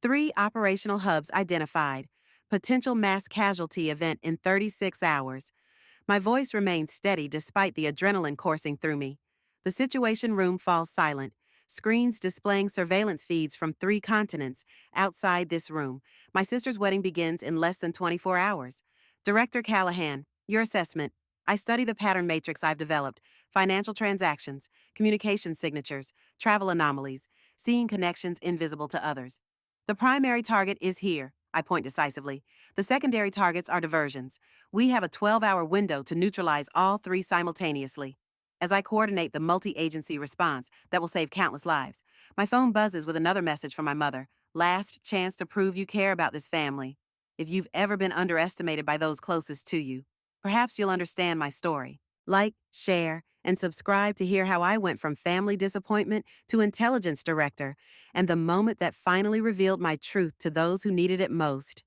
3 operational hubs identified. Potential mass casualty event in 36 hours. My voice remained steady despite the adrenaline coursing through me. The Situation Room falls silent, screens displaying surveillance feeds from 3 continents. Outside this room, my sister's wedding begins in less than 24 hours. Director Callahan, your assessment. I study the pattern matrix I've developed: financial transactions, communication signatures, travel anomalies, seeing connections invisible to others. The primary target is here, I point decisively. The secondary targets are diversions. We have a 12-hour window to neutralize all 3 simultaneously. As I coordinate the multi-agency response that will save countless lives, my phone buzzes with another message from my mother. Last chance to prove you care about this family. If you've ever been underestimated by those closest to you, perhaps you'll understand my story. Like, share, and subscribe to hear how I went from family disappointment to intelligence director, and the moment that finally revealed my truth to those who needed it most.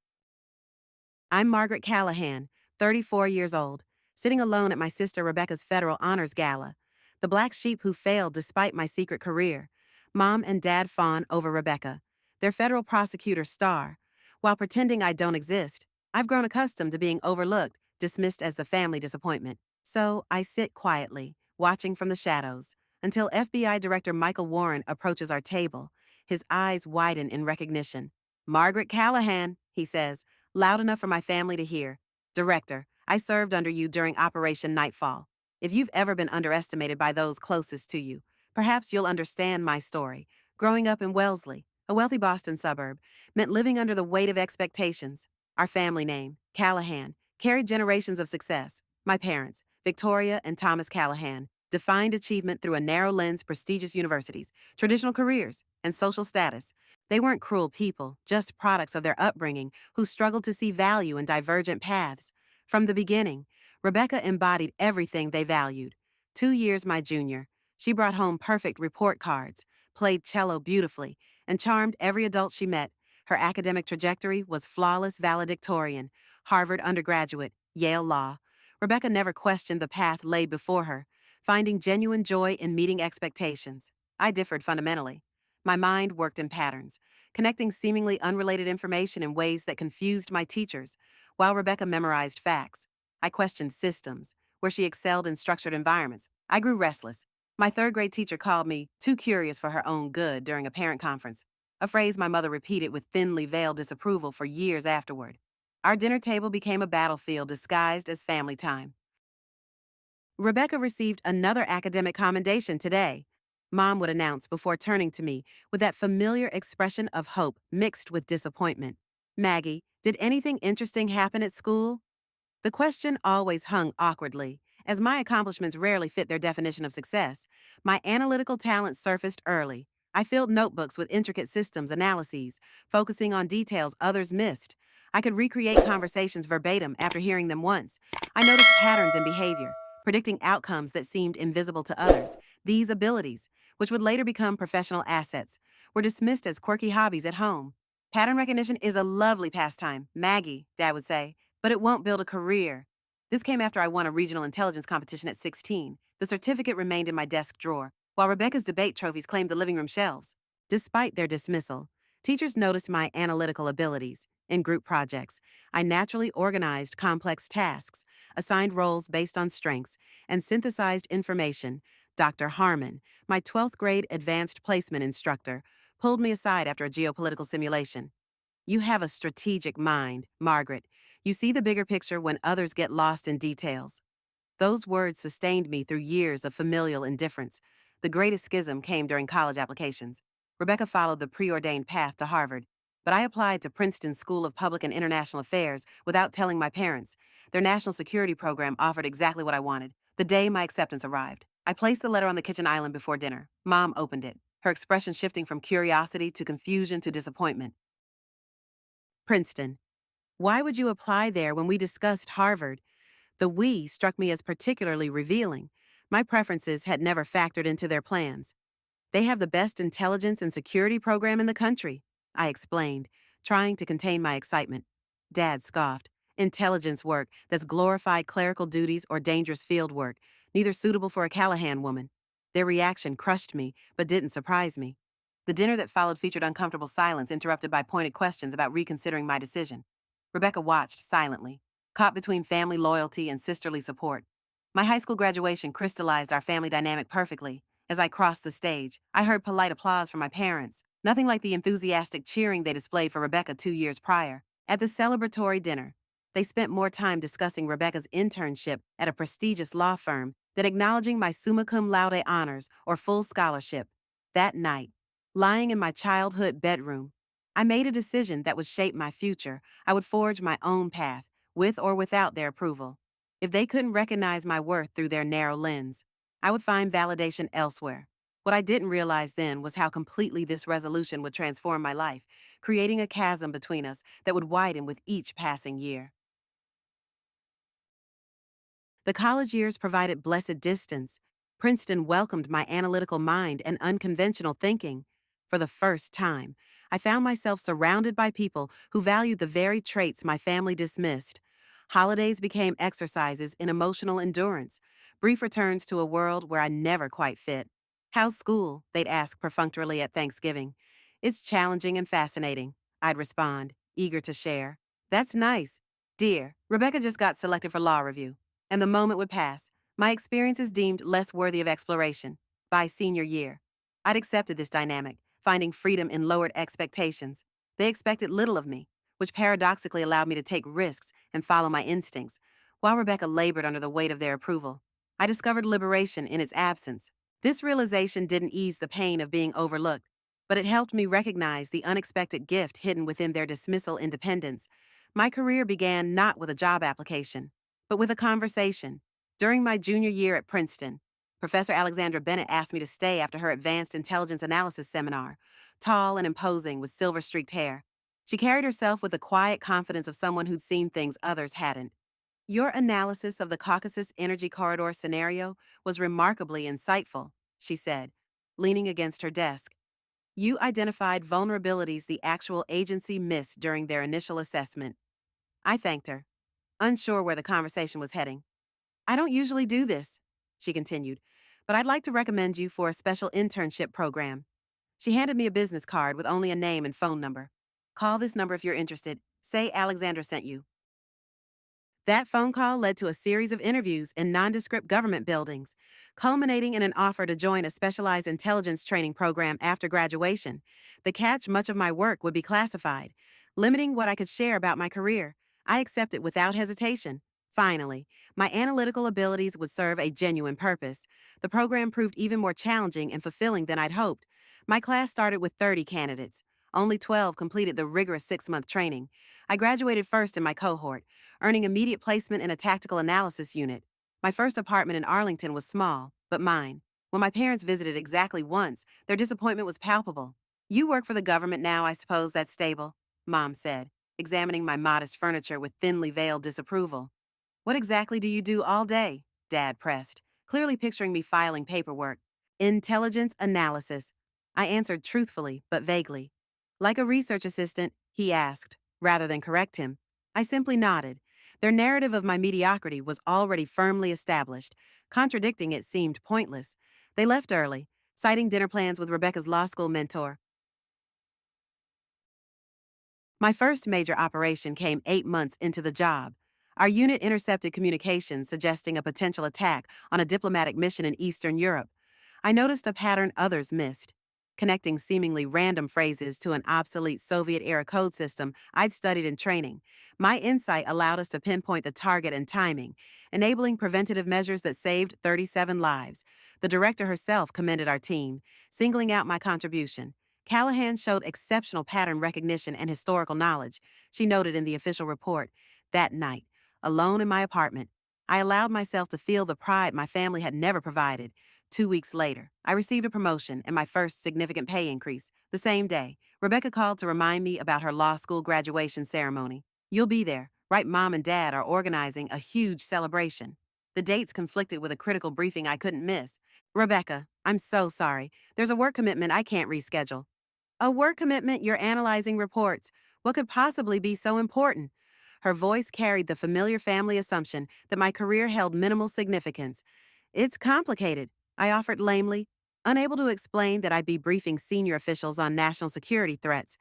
I'm Margaret Callahan, 34 years old, sitting alone at my sister Rebecca's federal honors gala, the black sheep who failed despite my secret career. Mom and Dad fawn over Rebecca, their federal prosecutor star. While pretending I don't exist, I've grown accustomed to being overlooked, dismissed as the family disappointment. So I sit quietly, watching from the shadows, until FBI Director Michael Warren approaches our table. His eyes widen in recognition. "Margaret Callahan," he says, loud enough for my family to hear. "Director, I served under you during Operation Nightfall. If you've ever been underestimated by those closest to you, perhaps you'll understand my story. Growing up in Wellesley, a wealthy Boston suburb, meant living under the weight of expectations. Our family name, Callahan, carried generations of success. My parents, Victoria and Thomas Callahan, defined achievement through a narrow lens: prestigious universities, traditional careers, and social status. They weren't cruel people, just products of their upbringing who struggled to see value in divergent paths. From the beginning, Rebecca embodied everything they valued. 2 years my junior, she brought home perfect report cards, played cello beautifully, and charmed every adult she met. Her academic trajectory was flawless valedictorian, Harvard undergraduate, Yale Law. Rebecca never questioned the path laid before her, finding genuine joy in meeting expectations. I differed fundamentally. My mind worked in patterns, connecting seemingly unrelated information in ways that confused my teachers, while Rebecca memorized facts. I questioned systems. Where she excelled in structured environments, I grew restless. My third-grade teacher called me too curious for her own good during a parent conference, a phrase my mother repeated with thinly veiled disapproval for years afterward. Our dinner table became a battlefield disguised as family time. Rebecca received another academic commendation today, Mom would announce before turning to me with that familiar expression of hope mixed with disappointment. "Maggie, did anything interesting happen at school?" The question always hung awkwardly, as my accomplishments rarely fit their definition of success. My analytical talent surfaced early. I filled notebooks with intricate systems analyses, focusing on details others missed. I could recreate conversations verbatim after hearing them once. I noticed patterns in behavior, predicting outcomes that seemed invisible to others. These abilities, which would later become professional assets, were dismissed as quirky hobbies at home. "Pattern recognition is a lovely pastime, Maggie," Dad would say, "but it won't build a career." This came after I won a regional intelligence competition at 16. The certificate remained in my desk drawer, while Rebecca's debate trophies claimed the living room shelves. Despite their dismissal, teachers noticed my analytical abilities. In group projects, I naturally organized complex tasks, assigned roles based on strengths, and synthesized information. Dr. Harmon, my 12th grade advanced placement instructor, pulled me aside after a geopolitical simulation. "You have a strategic mind, Margaret. You see the bigger picture when others get lost in details." Those words sustained me through years of familial indifference. The greatest schism came during college applications. Rebecca followed the preordained path to Harvard, but I applied to Princeton's School of Public and International Affairs without telling my parents. Their national security program offered exactly what I wanted. The day my acceptance arrived, I placed the letter on the kitchen island before dinner. Mom opened it, her expression shifting from curiosity to confusion to disappointment. "Princeton. Why would you apply there when we discussed Harvard?" The "we" struck me as particularly revealing. My preferences had never factored into their plans. "They have the best intelligence and security program in the country," I explained, trying to contain my excitement. Dad scoffed. "Intelligence work that's glorified clerical duties or dangerous field work, neither suitable for a Callahan woman." Their reaction crushed me, but didn't surprise me. The dinner that followed featured uncomfortable silence interrupted by pointed questions about reconsidering my decision. Rebecca watched silently, caught between family loyalty and sisterly support. My high school graduation crystallized our family dynamic perfectly. As I crossed the stage, I heard polite applause from my parents, nothing like the enthusiastic cheering they displayed for Rebecca 2 years prior. At the celebratory dinner, they spent more time discussing Rebecca's internship at a prestigious law firm than acknowledging my summa cum laude honors or full scholarship. That night, lying in my childhood bedroom, I made a decision that would shape my future. I would forge my own path, with or without their approval. If they couldn't recognize my worth through their narrow lens, I would find validation elsewhere. What I didn't realize then was how completely this resolution would transform my life, creating a chasm between us that would widen with each passing year. The college years provided blessed distance. Princeton welcomed my analytical mind and unconventional thinking. For the first time, I found myself surrounded by people who valued the very traits my family dismissed. Holidays became exercises in emotional endurance, brief returns to a world where I never quite fit. "How's school?" they'd ask perfunctorily at Thanksgiving. "It's challenging and fascinating," I'd respond, eager to share. "That's nice. Dear, Rebecca just got selected for law review." And the moment would pass, my experiences deemed less worthy of exploration. By senior year, I'd accepted this dynamic, finding freedom in lowered expectations. They expected little of me, which paradoxically allowed me to take risks and follow my instincts, while Rebecca labored under the weight of their approval. I discovered liberation in its absence. This realization didn't ease the pain of being overlooked, but it helped me recognize the unexpected gift hidden within their dismissal independence. My career began not with a job application, but with a conversation. During my junior year at Princeton, Professor Alexandra Bennett asked me to stay after her advanced intelligence analysis seminar. Tall and imposing with silver-streaked hair, she carried herself with the quiet confidence of someone who'd seen things others hadn't. "Your analysis of the Caucasus Energy Corridor scenario was remarkably insightful," she said, leaning against her desk. "You identified vulnerabilities the actual agency missed during their initial assessment." I thanked her, unsure where the conversation was heading. "I don't usually do this," she continued, "but I'd like to recommend you for a special internship program." She handed me a business card with only a name and phone number. "Call this number if you're interested. Say Alexandra sent you." That phone call led to a series of interviews in nondescript government buildings, culminating in an offer to join a specialized intelligence training program after graduation. The catch: much of my work would be classified, limiting what I could share about my career. I accepted without hesitation. Finally, my analytical abilities would serve a genuine purpose. The program proved even more challenging and fulfilling than I'd hoped. My class started with 30 candidates. Only 12 completed the rigorous 6-month training. I graduated first in my cohort, earning immediate placement in a tactical analysis unit. My first apartment in Arlington was small, but mine. When my parents visited exactly once, their disappointment was palpable. "You work for the government now, I suppose that's stable," Mom said, examining my modest furniture with thinly veiled disapproval. "What exactly do you do all day?" Dad pressed, clearly picturing me filing paperwork. "Intelligence analysis," I answered truthfully but vaguely. "Like a research assistant?" he asked, rather than correct him. I simply nodded. Their narrative of my mediocrity was already firmly established. Contradicting it seemed pointless. They left early, citing dinner plans with Rebecca's law school mentor. My first major operation came 8 months into the job. Our unit intercepted communications suggesting a potential attack on a diplomatic mission in Eastern Europe. I noticed a pattern others missed, connecting seemingly random phrases to an obsolete Soviet-era code system I'd studied in training. My insight allowed us to pinpoint the target and timing, enabling preventative measures that saved 37 lives. The director herself commended our team, singling out my contribution. "Callahan showed exceptional pattern recognition and historical knowledge," she noted in the official report. That night, alone in my apartment, I allowed myself to feel the pride my family had never provided. 2 weeks later, I received a promotion and my first significant pay increase. The same day, Rebecca called to remind me about her law school graduation ceremony. "You'll be there, right? Mom and Dad are organizing a huge celebration." The dates conflicted with a critical briefing I couldn't miss. "Rebecca, I'm so sorry. There's a work commitment I can't reschedule." "A work commitment? You're analyzing reports. What could possibly be so important?" Her voice carried the familiar family assumption that my career held minimal significance. "It's complicated," I offered lamely. unable to explain that I'd be briefing senior officials on national security threats.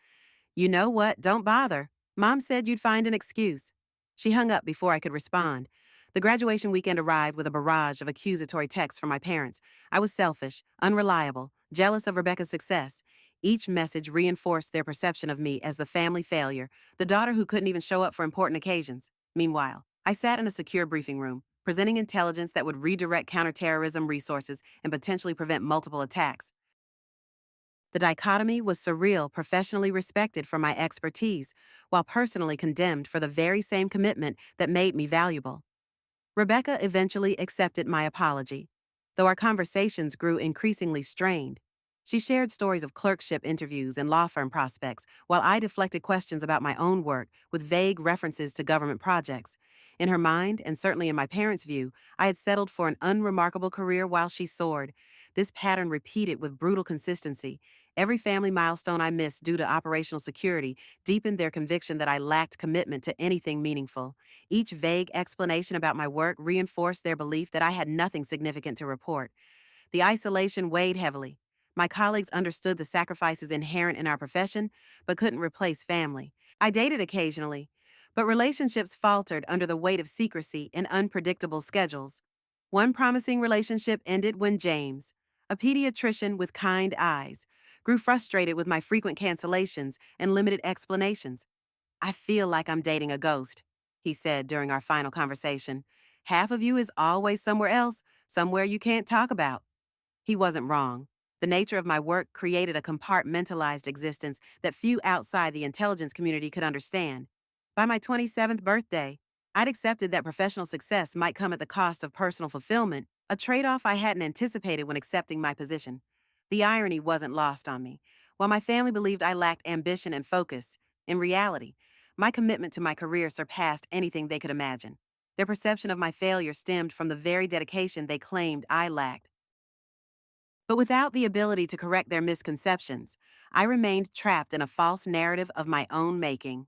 You know what? Don't bother. Mom said you'd find an excuse. She hung up before I could respond. The graduation weekend arrived with a barrage of accusatory texts from my parents. I was selfish, unreliable, jealous of Rebecca's success. Each message reinforced their perception of me as the family failure, the daughter who couldn't even show up for important occasions. Meanwhile, I sat in a secure briefing room, presenting intelligence that would redirect counterterrorism resources and potentially prevent multiple attacks. The dichotomy was surreal, professionally respected for my expertise, while personally condemned for the very same commitment that made me valuable. Rebecca eventually accepted my apology, though our conversations grew increasingly strained. She shared stories of clerkship interviews and law firm prospects, while I deflected questions about my own work with vague references to government projects. In her mind, and certainly in my parents' view, I had settled for an unremarkable career while she soared. This pattern repeated with brutal consistency. Every family milestone I missed due to operational security deepened their conviction that I lacked commitment to anything meaningful. Each vague explanation about my work reinforced their belief that I had nothing significant to report. The isolation weighed heavily. My colleagues understood the sacrifices inherent in our profession, but couldn't replace family. I dated occasionally, but relationships faltered under the weight of secrecy and unpredictable schedules. One promising relationship ended when James, a pediatrician with kind eyes, grew frustrated with my frequent cancellations and limited explanations. I feel like I'm dating a ghost, he said during our final conversation. Half of you is always somewhere else, somewhere you can't talk about. He wasn't wrong. The nature of my work created a compartmentalized existence that few outside the intelligence community could understand. By my 27th birthday, I'd accepted that professional success might come at the cost of personal fulfillment, a trade-off I hadn't anticipated when accepting my position. The irony wasn't lost on me. While my family believed I lacked ambition and focus, in reality, my commitment to my career surpassed anything they could imagine. Their perception of my failure stemmed from the very dedication they claimed I lacked. But without the ability to correct their misconceptions, I remained trapped in a false narrative of my own making.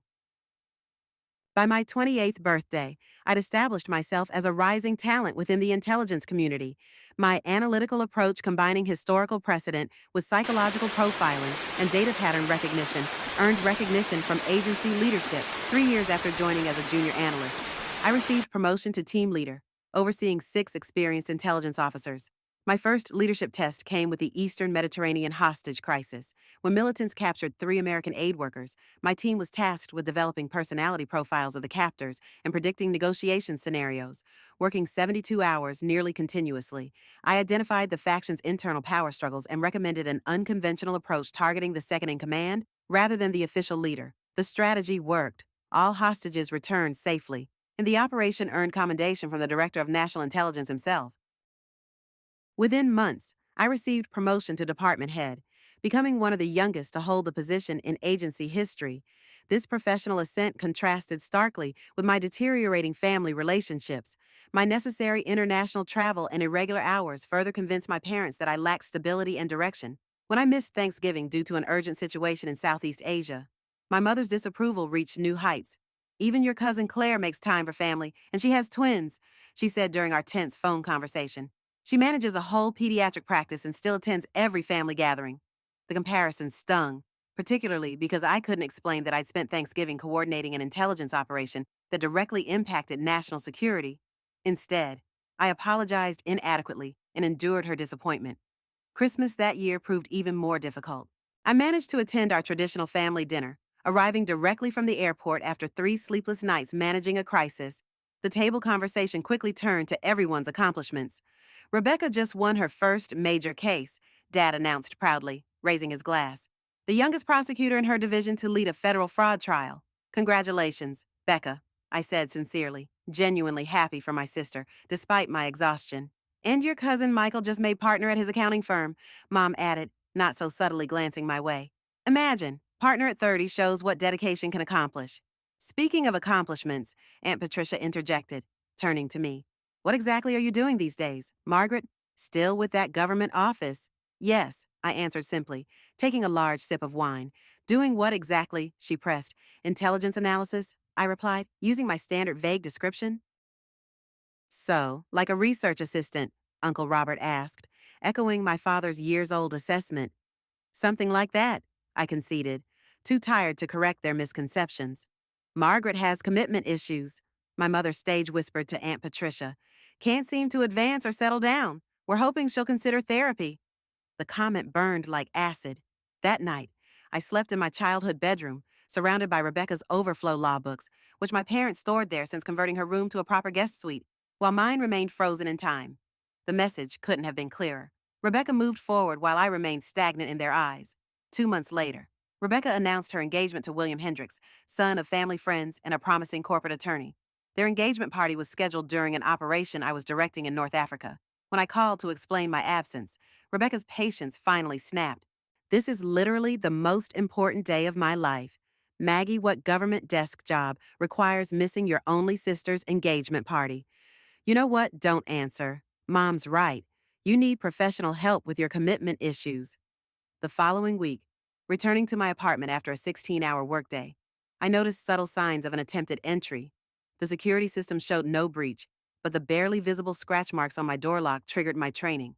By my 28th birthday, I'd established myself as a rising talent within the intelligence community. My analytical approach combining historical precedent with psychological profiling and data pattern recognition earned recognition from agency leadership. 3 years after joining as a junior analyst, I received promotion to team leader, overseeing 6 experienced intelligence officers. My first leadership test came with the Eastern Mediterranean hostage crisis. When militants captured 3 American aid workers, my team was tasked with developing personality profiles of the captors and predicting negotiation scenarios. Working 72 hours nearly continuously, I identified the faction's internal power struggles and recommended an unconventional approach targeting the second in command rather than the official leader. The strategy worked. All hostages returned safely, and the operation earned commendation from the Director of National Intelligence himself. Within months, I received promotion to department head, becoming one of the youngest to hold the position in agency history. This professional ascent contrasted starkly with my deteriorating family relationships. My necessary international travel and irregular hours further convinced my parents that I lacked stability and direction. When I missed Thanksgiving due to an urgent situation in Southeast Asia, my mother's disapproval reached new heights. Even your cousin Claire makes time for family, and she has twins, she said during our tense phone conversation. She manages a whole pediatric practice and still attends every family gathering. The comparison stung, particularly because I couldn't explain that I'd spent Thanksgiving coordinating an intelligence operation that directly impacted national security. Instead, I apologized inadequately and endured her disappointment. Christmas that year proved even more difficult. I managed to attend our traditional family dinner, arriving directly from the airport after 3 sleepless nights managing a crisis. The table conversation quickly turned to everyone's accomplishments. Rebecca just won her first major case, Dad announced proudly, raising his glass. The youngest prosecutor in her division to lead a federal fraud trial. Congratulations, Becca, I said sincerely, genuinely happy for my sister, despite my exhaustion. And your cousin Michael just made partner at his accounting firm, Mom added, not so subtly glancing my way. Imagine, partner at 30 shows what dedication can accomplish. Speaking of accomplishments, Aunt Patricia interjected, turning to me. What exactly are you doing these days, Margaret? Still with that government office? Yes, I answered simply, taking a large sip of wine. Doing what exactly? She pressed. Intelligence analysis? I replied, using my standard vague description. So, like a research assistant? Uncle Robert asked. echoing my father's years-old assessment. Something like that, I conceded, too tired to correct their misconceptions. Margaret has commitment issues, my mother stage whispered to Aunt Patricia. Can't seem to advance or settle down. We're hoping she'll consider therapy. The comment burned like acid. That night, I slept in my childhood bedroom, surrounded by Rebecca's overflow law books, which my parents stored there since converting her room to a proper guest suite, while mine remained frozen in time. The message couldn't have been clearer. Rebecca moved forward while I remained stagnant in their eyes. 2 months later, Rebecca announced her engagement to William Hendricks, son of family friends and a promising corporate attorney. Their engagement party was scheduled during an operation I was directing in North Africa. When I called to explain my absence, Rebecca's patience finally snapped. This is literally the most important day of my life. Maggie, what government desk job requires missing your only sister's engagement party? You know what? Don't answer. Mom's right. You need professional help with your commitment issues. The following week, returning to my apartment after a 16-hour workday, I noticed subtle signs of an attempted entry. The security system showed no breach, but the barely visible scratch marks on my door lock triggered my training.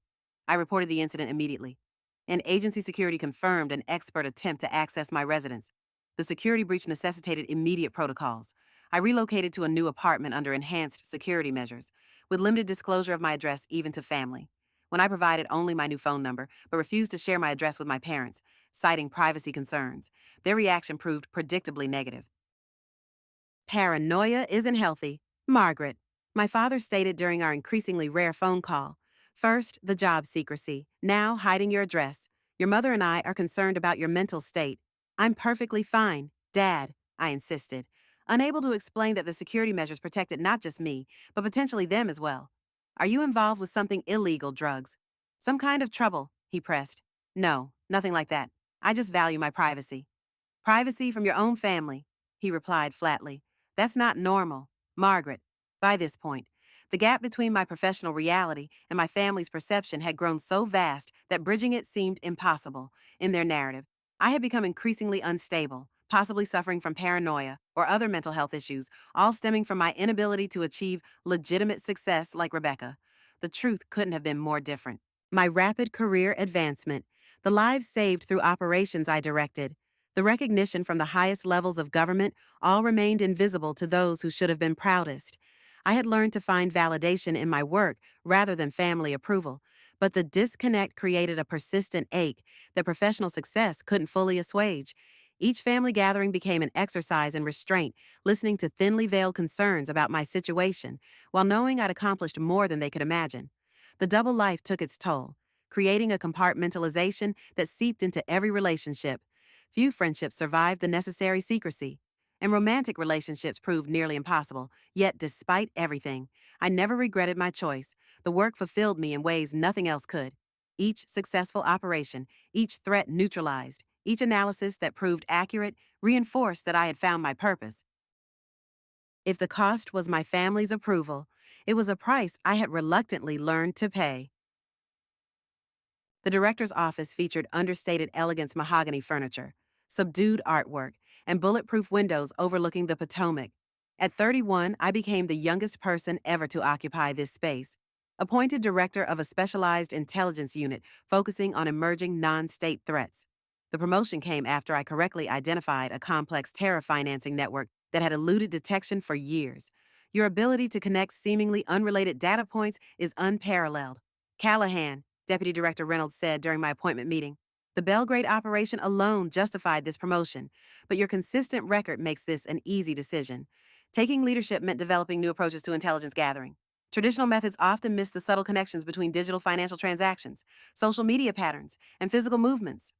I reported the incident immediately. And agency security confirmed an expert attempt to access my residence. The security breach necessitated immediate protocols. I relocated to a new apartment under enhanced security measures, with limited disclosure of my address even to family. When I provided only my new phone number, but refused to share my address with my parents, citing privacy concerns, their reaction proved predictably negative. Paranoia isn't healthy. Margaret, my father stated during our increasingly rare phone call. First, the job secrecy. Now, hiding your address. Your mother and I are concerned about your mental state. I'm perfectly fine, Dad, I insisted, unable to explain that the security measures protected not just me, but potentially them as well. Are you involved with something illegal, drugs? Some kind of trouble, he pressed. No, nothing like that. I just value my privacy. Privacy from your own family, he replied flatly. That's not normal. Margaret, by this point, the gap between my professional reality and my family's perception had grown so vast that bridging it seemed impossible. In their narrative, I had become increasingly unstable, possibly suffering from paranoia or other mental health issues, all stemming from my inability to achieve legitimate success like Rebecca. The truth couldn't have been more different. My rapid career advancement, the lives saved through operations I directed, the recognition from the highest levels of government all remained invisible to those who should have been proudest. I had learned to find validation in my work rather than family approval, but the disconnect created a persistent ache that professional success couldn't fully assuage. Each family gathering became an exercise in restraint, listening to thinly veiled concerns about my situation, while knowing I'd accomplished more than they could imagine. The double life took its toll, creating a compartmentalization that seeped into every relationship. Few friendships survived the necessary secrecy, and romantic relationships proved nearly impossible. Yet, despite everything, I never regretted my choice. The work fulfilled me in ways nothing else could. Each successful operation, each threat neutralized, each analysis that proved accurate reinforced that I had found my purpose. If the cost was my family's approval, it was a price I had reluctantly learned to pay. The director's office featured understated elegance mahogany furniture, subdued artwork, and bulletproof windows overlooking the Potomac. At 31, I became the youngest person ever to occupy this space, appointed director of a specialized intelligence unit focusing on emerging non-state threats. The promotion came after I correctly identified a complex terror financing network that had eluded detection for years. Your ability to connect seemingly unrelated data points is unparalleled. Callahan, Deputy Director Reynolds said during my appointment meeting, the Belgrade operation alone justified this promotion, but your consistent record makes this an easy decision. Taking leadership meant developing new approaches to intelligence gathering. Traditional methods often miss the subtle connections between digital financial transactions, social media patterns, and physical movements.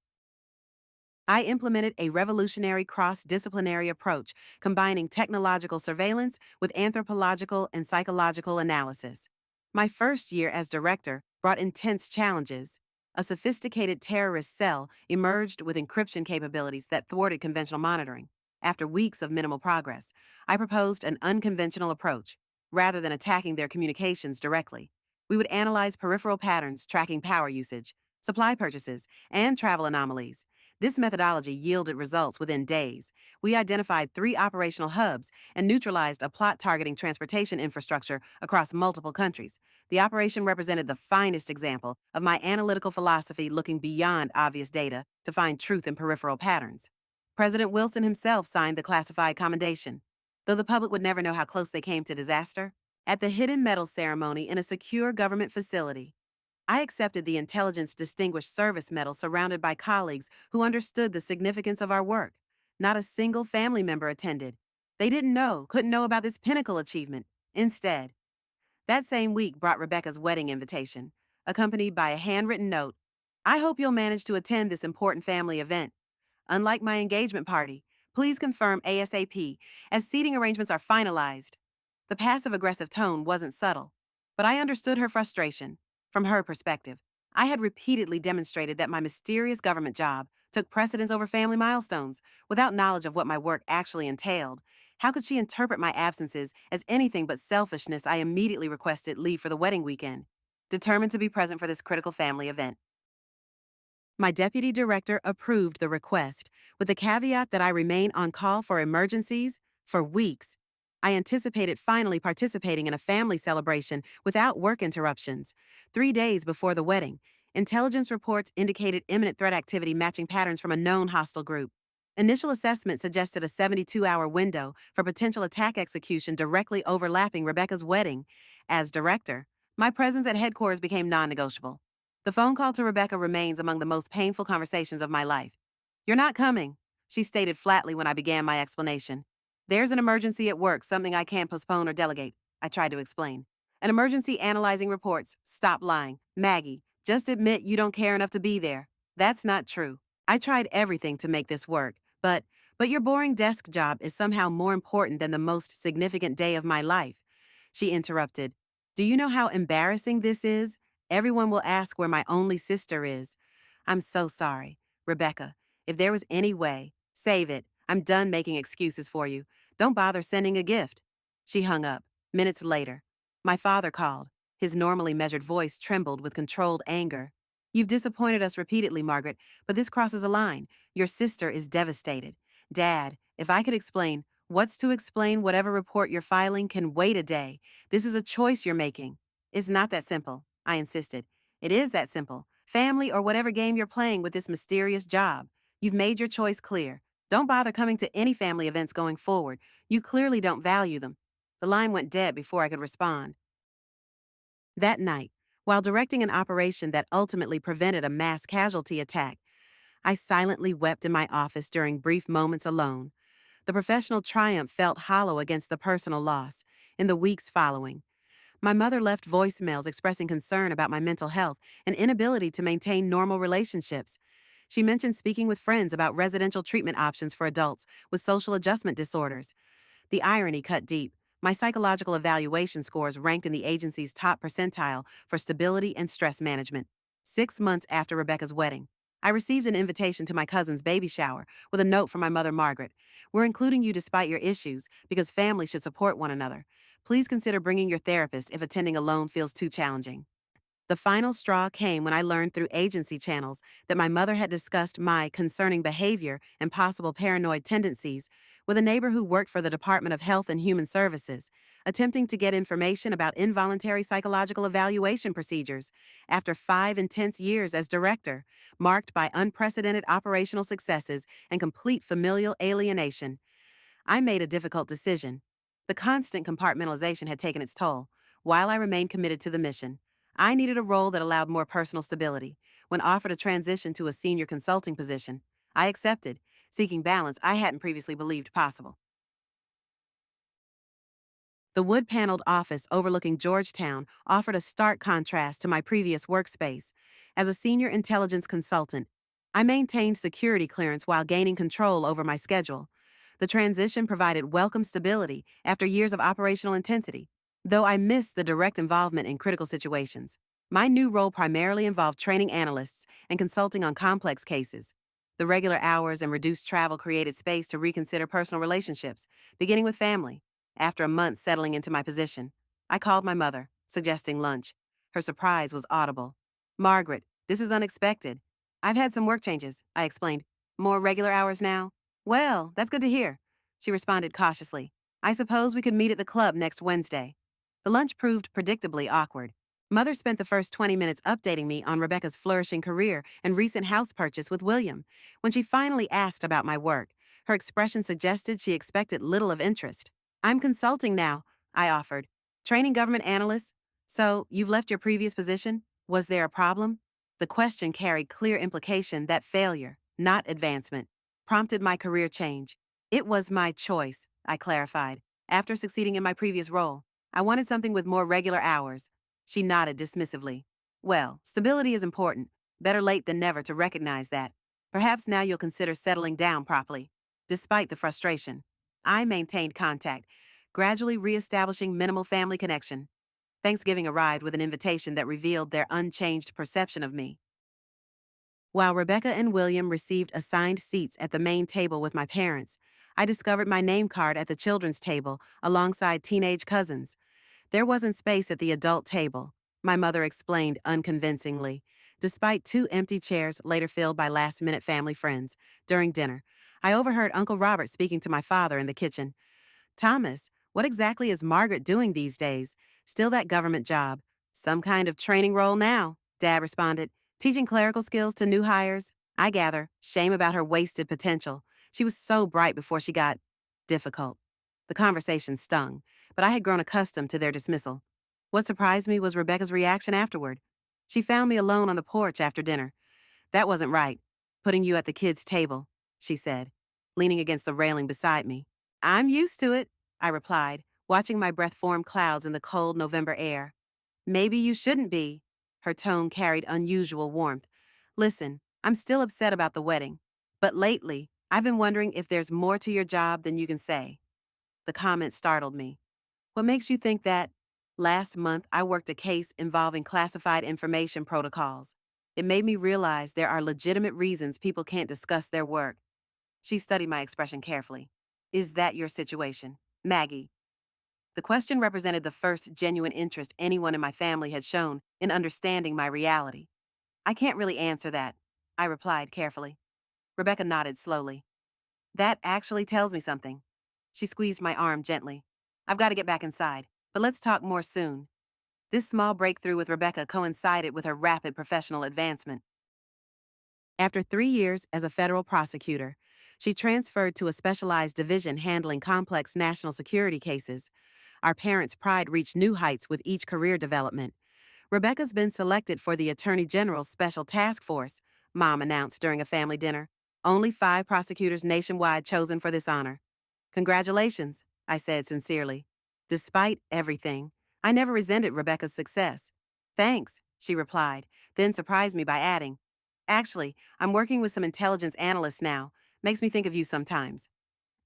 I implemented a revolutionary cross-disciplinary approach, combining technological surveillance with anthropological and psychological analysis. My first year as director brought intense challenges. A sophisticated terrorist cell emerged with encryption capabilities that thwarted conventional monitoring. After weeks of minimal progress, I proposed an unconventional approach. Rather than attacking their communications directly, we would analyze peripheral patterns tracking power usage, supply purchases, and travel anomalies. This methodology yielded results within days. We identified 3 operational hubs and neutralized a plot targeting transportation infrastructure across multiple countries. The operation represented the finest example of my analytical philosophy looking beyond obvious data to find truth in peripheral patterns. President Wilson himself signed the classified commendation, though the public would never know how close they came to disaster. At the hidden medal ceremony in a secure government facility, I accepted the Intelligence Distinguished Service Medal surrounded by colleagues who understood the significance of our work. Not a single family member attended. They didn't know, couldn't know about this pinnacle achievement. Instead, that same week brought Rebecca's wedding invitation, accompanied by a handwritten note. I hope you'll manage to attend this important family event. Unlike my engagement party, please confirm ASAP as seating arrangements are finalized. The passive-aggressive tone wasn't subtle, but I understood her frustration. From her perspective, I had repeatedly demonstrated that my mysterious government job took precedence over family milestones without knowledge of what my work actually entailed. How could she interpret my absences as anything but selfishness? I immediately requested leave for the wedding weekend, determined to be present for this critical family event. My deputy director approved the request, with the caveat that I remain on call for emergencies for weeks. I anticipated finally participating in a family celebration without work interruptions. 3 days before the wedding, intelligence reports indicated imminent threat activity matching patterns from a known hostile group. Initial assessment suggested a 72-hour window for potential attack execution directly overlapping Rebecca's wedding. As director, my presence at headquarters became non-negotiable. The phone call to Rebecca remains among the most painful conversations of my life. "You're not coming," she stated flatly when I began my explanation. "There's an emergency at work, something I can't postpone or delegate," I tried to explain. "An emergency analyzing reports. Stop lying. Maggie, just admit you don't care enough to be there." "That's not true. I tried everything to make this work, but your boring desk job is somehow more important than the most significant day of my life," she interrupted. "Do you know how embarrassing this is? Everyone will ask where my only sister is." "I'm so sorry. Rebecca, if there was any way, save it. I'm done making excuses for you. Don't bother sending a gift." She hung up. Minutes later, my father called. His normally measured voice trembled with controlled anger. "You've disappointed us repeatedly, Margaret, but this crosses a line. Your sister is devastated." "Dad, if I could explain, what's to explain? Whatever report you're filing can wait a day. This is a choice you're making." "It's not that simple," I insisted. "It is that simple. Family or whatever game you're playing with this mysterious job. You've made your choice clear. Don't bother coming to any family events going forward. You clearly don't value them." The line went dead before I could respond. That night, while directing an operation that ultimately prevented a mass casualty attack, I silently wept in my office during brief moments alone. The professional triumph felt hollow against the personal loss. In the weeks following, my mother left voicemails expressing concern about my mental health and inability to maintain normal relationships. She mentioned speaking with friends about residential treatment options for adults with social adjustment disorders. The irony cut deep. My psychological evaluation scores ranked in the agency's top percentile for stability and stress management. 6 months after Rebecca's wedding, I received an invitation to my cousin's baby shower with a note from my mother, Margaret. "We're including you despite your issues because families should support one another. Please consider bringing your therapist if attending alone feels too challenging." The final straw came when I learned through agency channels that my mother had discussed my concerning behavior and possible paranoid tendencies with a neighbor who worked for the Department of Health and Human Services, attempting to get information about involuntary psychological evaluation procedures. After 5 intense years as director, marked by unprecedented operational successes and complete familial alienation, I made a difficult decision. The constant compartmentalization had taken its toll, while I remained committed to the mission. I needed a role that allowed more personal stability. When offered a transition to a senior consulting position, I accepted, seeking balance I hadn't previously believed possible. The wood-paneled office overlooking Georgetown offered a stark contrast to my previous workspace. As a senior intelligence consultant, I maintained security clearance while gaining control over my schedule. The transition provided welcome stability after years of operational intensity, though I missed the direct involvement in critical situations. My new role primarily involved training analysts and consulting on complex cases. The regular hours and reduced travel created space to reconsider personal relationships, beginning with family. After a month settling into my position, I called my mother, suggesting lunch. Her surprise was audible. "Margaret, this is unexpected. I've had some work changes," I explained. "More regular hours now?" "Well, that's good to hear," she responded cautiously. "I suppose we could meet at the club next Wednesday." The lunch proved predictably awkward. Mother spent the first 20 minutes updating me on Rebecca's flourishing career and recent house purchase with William. When she finally asked about my work, her expression suggested she expected little of interest. I'm consulting now, I offered. Training government analysts? So, you've left your previous position? Was there a problem? The question carried clear implication that failure, not advancement, prompted my career change. It was my choice, I clarified. After succeeding in my previous role, I wanted something with more regular hours. She nodded dismissively. Well, stability is important. Better late than never to recognize that. Perhaps now you'll consider settling down properly. Despite the frustration, I maintained contact, gradually reestablishing minimal family connection. Thanksgiving arrived with an invitation that revealed their unchanged perception of me. While Rebecca and William received assigned seats at the main table with my parents, I discovered my name card at the children's table alongside teenage cousins. There wasn't space at the adult table, my mother explained unconvincingly, despite two empty chairs later filled by last-minute family friends. During dinner, I overheard Uncle Robert speaking to my father in the kitchen. Thomas, what exactly is Margaret doing these days? Still that government job. Some kind of training role now, Dad responded. Teaching clerical skills to new hires? I gather, shame about her wasted potential. She was so bright before she got difficult. The conversation stung, but I had grown accustomed to their dismissal. What surprised me was Rebecca's reaction afterward. She found me alone on the porch after dinner. That wasn't right, putting you at the kids' table, she said, leaning against the railing beside me. I'm used to it, I replied, watching my breath form clouds in the cold November air. Maybe you shouldn't be. Her tone carried unusual warmth. Listen, I'm still upset about the wedding. But lately, I've been wondering if there's more to your job than you can say. The comment startled me. What makes you think that? Last month, I worked a case involving classified information protocols. It made me realize there are legitimate reasons people can't discuss their work. She studied my expression carefully. Is that your situation, Maggie? The question represented the first genuine interest anyone in my family had shown in understanding my reality. I can't really answer that, I replied carefully. Rebecca nodded slowly. That actually tells me something. She squeezed my arm gently. I've got to get back inside, but let's talk more soon. This small breakthrough with Rebecca coincided with her rapid professional advancement. After 3 years as a federal prosecutor, she transferred to a specialized division handling complex national security cases. Our parents' pride reached new heights with each career development. Rebecca's been selected for the Attorney General's Special Task Force, Mom announced during a family dinner. Only 5 prosecutors nationwide chosen for this honor. Congratulations, I said sincerely. Despite everything, I never resented Rebecca's success. Thanks, she replied, then surprised me by adding, actually, I'm working with some intelligence analysts now. Makes me think of you sometimes.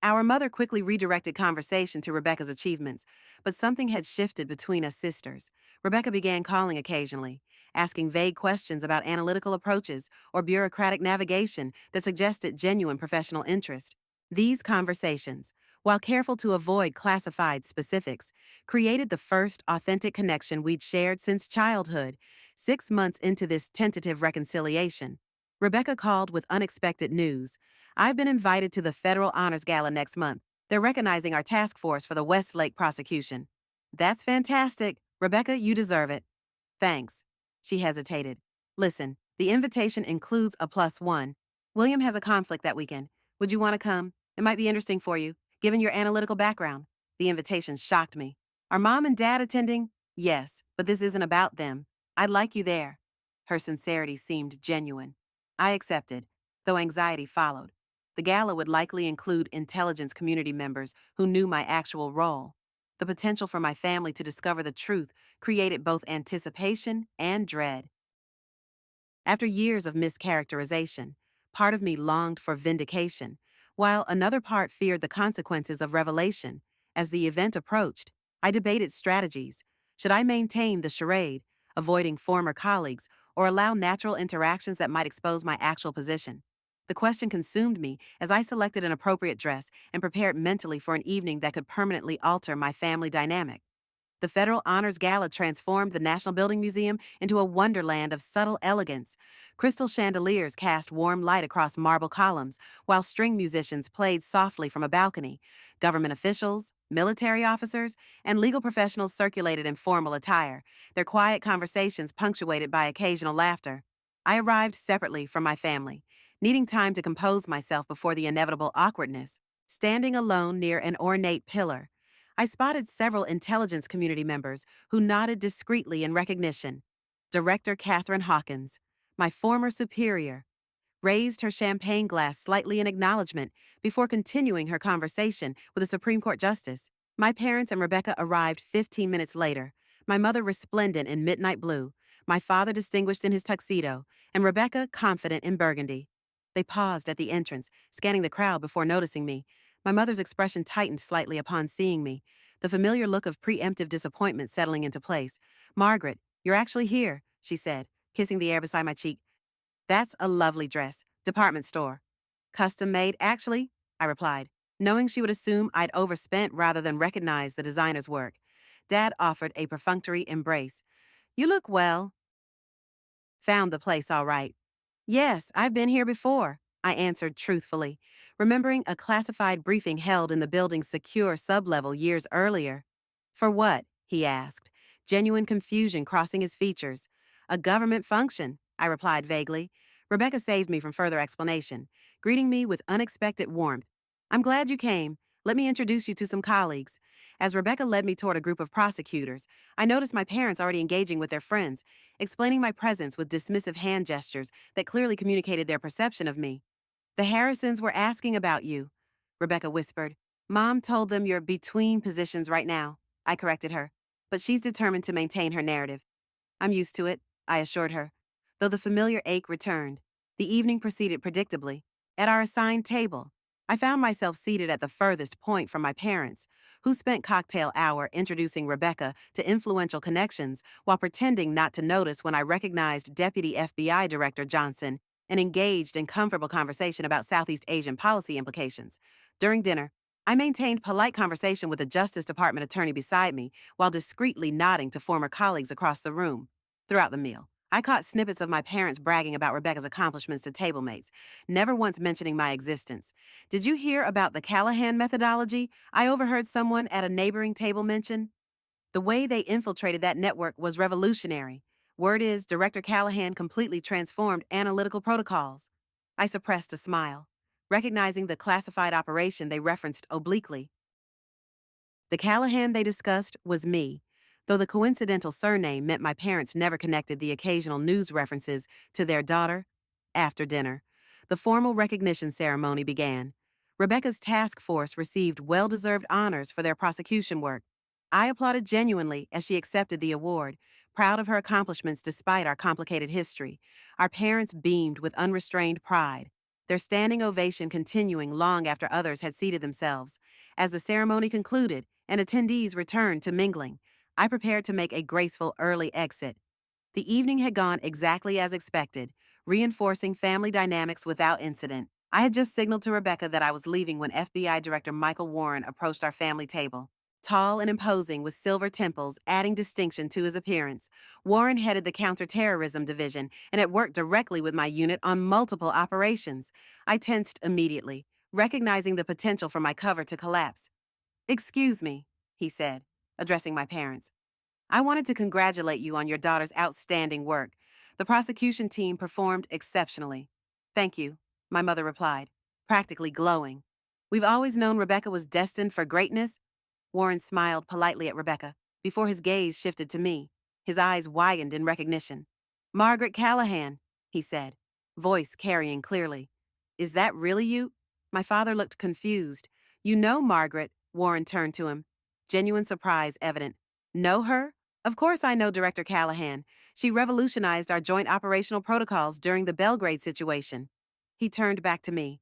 Our mother quickly redirected conversation to Rebecca's achievements, but something had shifted between us sisters. Rebecca began calling occasionally, asking vague questions about analytical approaches or bureaucratic navigation that suggested genuine professional interest. These conversations, while careful to avoid classified specifics, created the first authentic connection we'd shared since childhood. 6 months into this tentative reconciliation, Rebecca called with unexpected news. I've been invited to the Federal Honors Gala next month. They're recognizing our task force for the Westlake prosecution. That's fantastic. Rebecca, you deserve it. Thanks. She hesitated. Listen, the invitation includes a +1. William has a conflict that weekend. Would you want to come? It might be interesting for you, given your analytical background. The invitation shocked me. Are Mom and Dad attending? Yes, but this isn't about them. I'd like you there. Her sincerity seemed genuine. I accepted, though anxiety followed. The gala would likely include intelligence community members who knew my actual role. The potential for my family to discover the truth created both anticipation and dread. After years of mischaracterization, part of me longed for vindication, while another part feared the consequences of revelation. As the event approached, I debated strategies. Should I maintain the charade, avoiding former colleagues, or allow natural interactions that might expose my actual position? The question consumed me as I selected an appropriate dress and prepared mentally for an evening that could permanently alter my family dynamic. The Federal Honors Gala transformed the National Building Museum into a wonderland of subtle elegance. Crystal chandeliers cast warm light across marble columns, while string musicians played softly from a balcony. Government officials, military officers, and legal professionals circulated in formal attire, their quiet conversations punctuated by occasional laughter. I arrived separately from my family, needing time to compose myself before the inevitable awkwardness. Standing alone near an ornate pillar, I spotted several intelligence community members who nodded discreetly in recognition. Director Catherine Hawkins, my former superior, raised her champagne glass slightly in acknowledgement before continuing her conversation with a Supreme Court justice. My parents and Rebecca arrived 15 minutes later, my mother resplendent in midnight blue, my father distinguished in his tuxedo, and Rebecca confident in burgundy. They paused at the entrance, scanning the crowd before noticing me. My mother's expression tightened slightly upon seeing me, the familiar look of preemptive disappointment settling into place. "Margaret, you're actually here," she said, kissing the air beside my cheek. "That's a lovely dress. Department store." "Custom made, actually," I replied, knowing she would assume I'd overspent rather than recognize the designer's work. Dad offered a perfunctory embrace. "You look well. Found the place all right." "Yes, I've been here before," I answered truthfully, remembering a classified briefing held in the building's secure sublevel years earlier. "For what?" he asked, genuine confusion crossing his features. "A government function," I replied vaguely. Rebecca saved me from further explanation, greeting me with unexpected warmth. "I'm glad you came. Let me introduce you to some colleagues." As Rebecca led me toward a group of prosecutors, I noticed my parents already engaging with their friends, explaining my presence with dismissive hand gestures that clearly communicated their perception of me. "The Harrisons were asking about you," Rebecca whispered. "Mom told them you're between positions right now," I corrected her, but she's determined to maintain her narrative. "I'm used to it," I assured her, though the familiar ache returned. The evening proceeded predictably. At our assigned table, I found myself seated at the furthest point from my parents, who spent cocktail hour introducing Rebecca to influential connections while pretending not to notice when I recognized Deputy FBI Director Johnson and engaged in comfortable conversation about Southeast Asian policy implications. During dinner, I maintained polite conversation with the Justice Department attorney beside me while discreetly nodding to former colleagues across the room. Throughout the meal, I caught snippets of my parents bragging about Rebecca's accomplishments to table mates, never once mentioning my existence. "Did you hear about the Callahan methodology?" I overheard someone at a neighboring table mention. "The way they infiltrated that network was revolutionary. Word is, Director Callahan completely transformed analytical protocols." I suppressed a smile, recognizing the classified operation they referenced obliquely. The Callahan they discussed was me, though the coincidental surname meant my parents never connected the occasional news references to their daughter. After dinner, the formal recognition ceremony began. Rebecca's task force received well-deserved honors for their prosecution work. I applauded genuinely as she accepted the award, proud of her accomplishments despite our complicated history. Our parents beamed with unrestrained pride, their standing ovation continuing long after others had seated themselves. As the ceremony concluded, and attendees returned to mingling, I prepared to make a graceful early exit. The evening had gone exactly as expected, reinforcing family dynamics without incident. I had just signaled to Rebecca that I was leaving when FBI Director Michael Warren approached our family table. Tall and imposing with silver temples adding distinction to his appearance, Warren headed the counterterrorism division and had worked directly with my unit on multiple operations. I tensed immediately, recognizing the potential for my cover to collapse. "Excuse me," he said, addressing my parents. "I wanted to congratulate you on your daughter's outstanding work. The prosecution team performed exceptionally." "Thank you," my mother replied, practically glowing. "We've always known Rebecca was destined for greatness." Warren smiled politely at Rebecca before his gaze shifted to me. His eyes widened in recognition. "Margaret Callahan," he said, voice carrying clearly. "Is that really you?" My father looked confused. "You know Margaret," Warren turned to him, genuine surprise evident. "Know her? Of course I know Director Callahan. She revolutionized our joint operational protocols during the Belgrade situation." He turned back to me.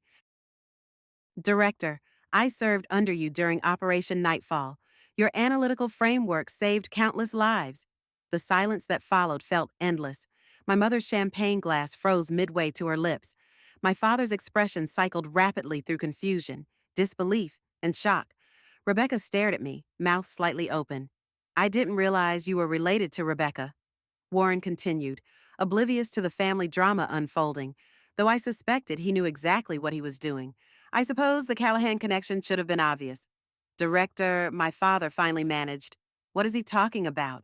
"Director, I served under you during Operation Nightfall. Your analytical framework saved countless lives." The silence that followed felt endless. My mother's champagne glass froze midway to her lips. My father's expression cycled rapidly through confusion, disbelief, and shock. Rebecca stared at me, mouth slightly open. I didn't realize you were related to Rebecca, Warren continued, oblivious to the family drama unfolding, though I suspected he knew exactly what he was doing. I suppose the Callahan connection should have been obvious. Director, my father finally managed. What is he talking about?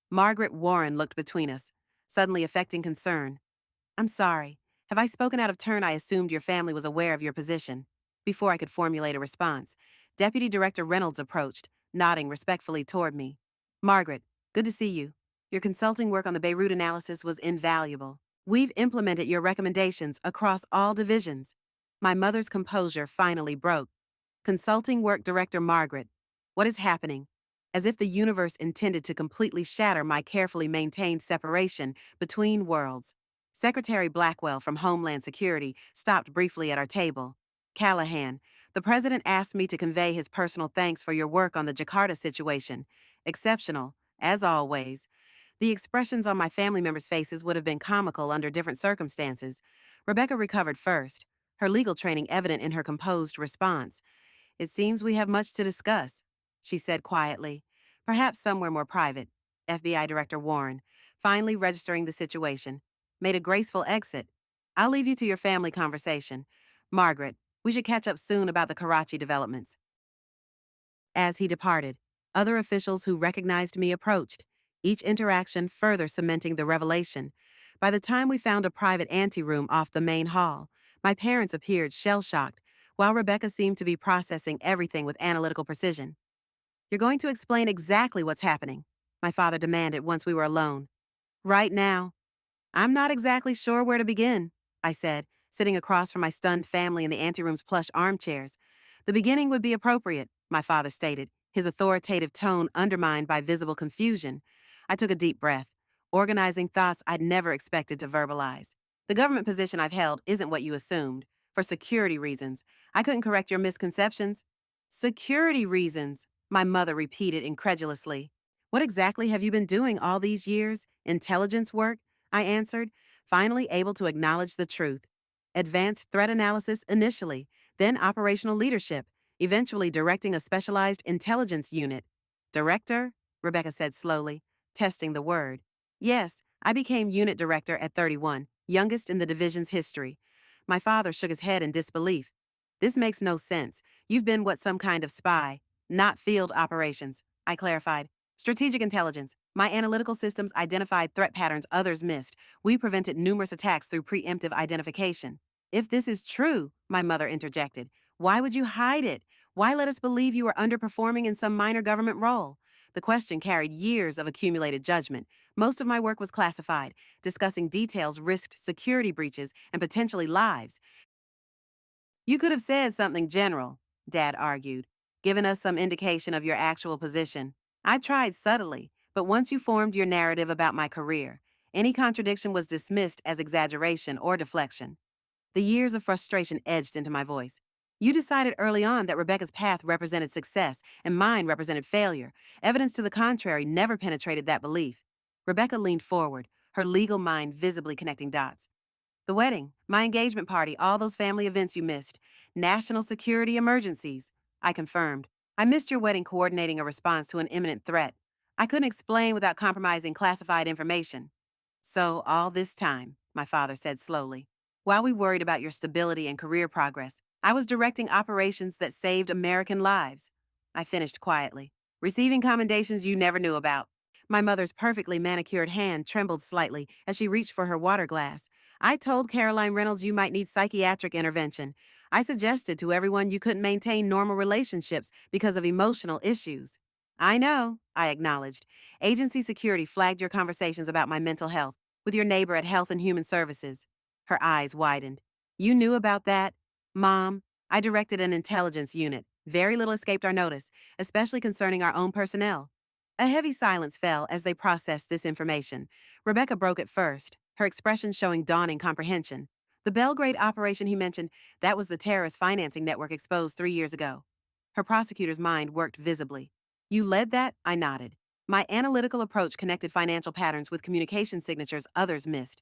Margaret Warren looked between us, suddenly affecting concern. I'm sorry. Have I spoken out of turn? I assumed your family was aware of your position. Before I could formulate a response, Deputy Director Reynolds approached, nodding respectfully toward me. Margaret, good to see you. Your consulting work on the Beirut analysis was invaluable. We've implemented your recommendations across all divisions. My mother's composure finally broke. Consulting Work Director Margaret, what is happening? As if the universe intended to completely shatter my carefully maintained separation between worlds. Secretary Blackwell from Homeland Security stopped briefly at our table. Callahan, the president asked me to convey his personal thanks for your work on the Jakarta situation. Exceptional, as always. The expressions on my family members' faces would have been comical under different circumstances. Rebecca recovered first, her legal training evident in her composed response. It seems we have much to discuss, she said quietly. Perhaps somewhere more private. FBI Director Warren, finally registering the situation, made a graceful exit. I'll leave you to your family conversation. Margaret, we should catch up soon about the Karachi developments. As he departed, other officials who recognized me approached, each interaction further cementing the revelation. By the time we found a private anteroom off the main hall, my parents appeared shell-shocked, while Rebecca seemed to be processing everything with analytical precision. You're going to explain exactly what's happening, my father demanded once we were alone. Right now. I'm not exactly sure where to begin, I said, sitting across from my stunned family in the anteroom's plush armchairs. The beginning would be appropriate, my father stated, his authoritative tone undermined by visible confusion. I took a deep breath, organizing thoughts I'd never expected to verbalize. The government position I've held isn't what you assumed. For security reasons, I couldn't correct your misconceptions. Security reasons, my mother repeated incredulously. What exactly have you been doing all these years? Intelligence work? I answered, finally able to acknowledge the truth. Advanced threat analysis initially, then operational leadership, eventually directing a specialized intelligence unit. Director? Rebecca said slowly, testing the word. Yes, I became unit director at 31, youngest in the division's history. My father shook his head in disbelief. This makes no sense. You've been what, some kind of spy, not field operations, I clarified. Strategic intelligence. My analytical systems identified threat patterns others missed. We prevented numerous attacks through preemptive identification. If this is true, my mother interjected, why would you hide it? Why let us believe you were underperforming in some minor government role? The question carried years of accumulated judgment. Most of my work was classified. Discussing details risked security breaches and potentially lives. You could have said something general, Dad argued, given us some indication of your actual position. I tried subtly, but once you formed your narrative about my career, any contradiction was dismissed as exaggeration or deflection. The years of frustration edged into my voice. You decided early on that Rebecca's path represented success and mine represented failure. Evidence to the contrary never penetrated that belief. Rebecca leaned forward, her legal mind visibly connecting dots. The wedding, my engagement party, all those family events you missed. National security emergencies, I confirmed. I missed your wedding coordinating a response to an imminent threat. I couldn't explain without compromising classified information. So, all this time, my father said slowly, while we worried about your stability and career progress, I was directing operations that saved American lives. I finished quietly, receiving commendations you never knew about. My mother's perfectly manicured hand trembled slightly as she reached for her water glass. I told Caroline Reynolds you might need psychiatric intervention. I suggested to everyone you couldn't maintain normal relationships because of emotional issues. I know, I acknowledged. Agency security flagged your conversations about my mental health with your neighbor at Health and Human Services. Her eyes widened. You knew about that? Mom, I directed an intelligence unit. Very little escaped our notice, especially concerning our own personnel. A heavy silence fell as they processed this information. Rebecca broke it first, her expression showing dawning comprehension. The Belgrade operation he mentioned, that was the terrorist financing network exposed 3 years ago. Her prosecutor's mind worked visibly. You led that? I nodded. My analytical approach connected financial patterns with communication signatures others missed.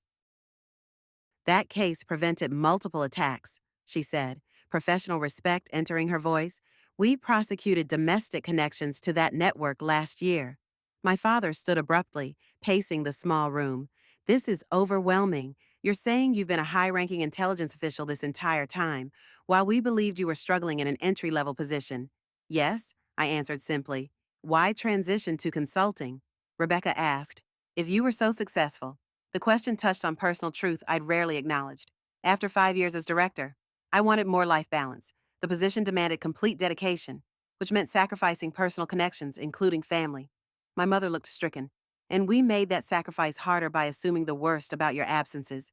That case prevented multiple attacks, she said, professional respect entering her voice. We prosecuted domestic connections to that network last year. My father stood abruptly, pacing the small room. This is overwhelming. You're saying you've been a high ranking intelligence official this entire time, while we believed you were struggling in an entry level position. Yes, I answered simply. Why transition to consulting? Rebecca asked. If you were so successful. The question touched on personal truth I'd rarely acknowledged. After 5 years as director, I wanted more life balance. The position demanded complete dedication, which meant sacrificing personal connections, including family. My mother looked stricken. And we made that sacrifice harder by assuming the worst about your absences.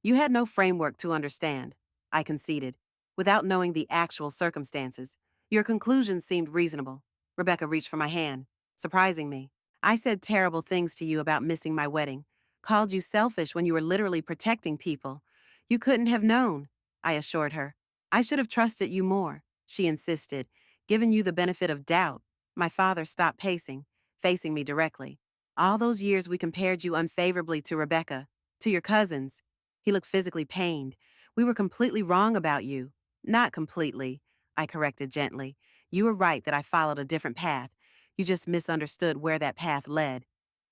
You had no framework to understand, I conceded, without knowing the actual circumstances. Your conclusions seemed reasonable. Rebecca reached for my hand, surprising me. I said terrible things to you about missing my wedding, called you selfish when you were literally protecting people. You couldn't have known, I assured her. I should have trusted you more, she insisted, given you the benefit of doubt. My father stopped pacing, facing me directly. All those years we compared you unfavorably to Rebecca, to your cousins. He looked physically pained. We were completely wrong about you. Not completely, I corrected gently. You were right that I followed a different path. You just misunderstood where that path led.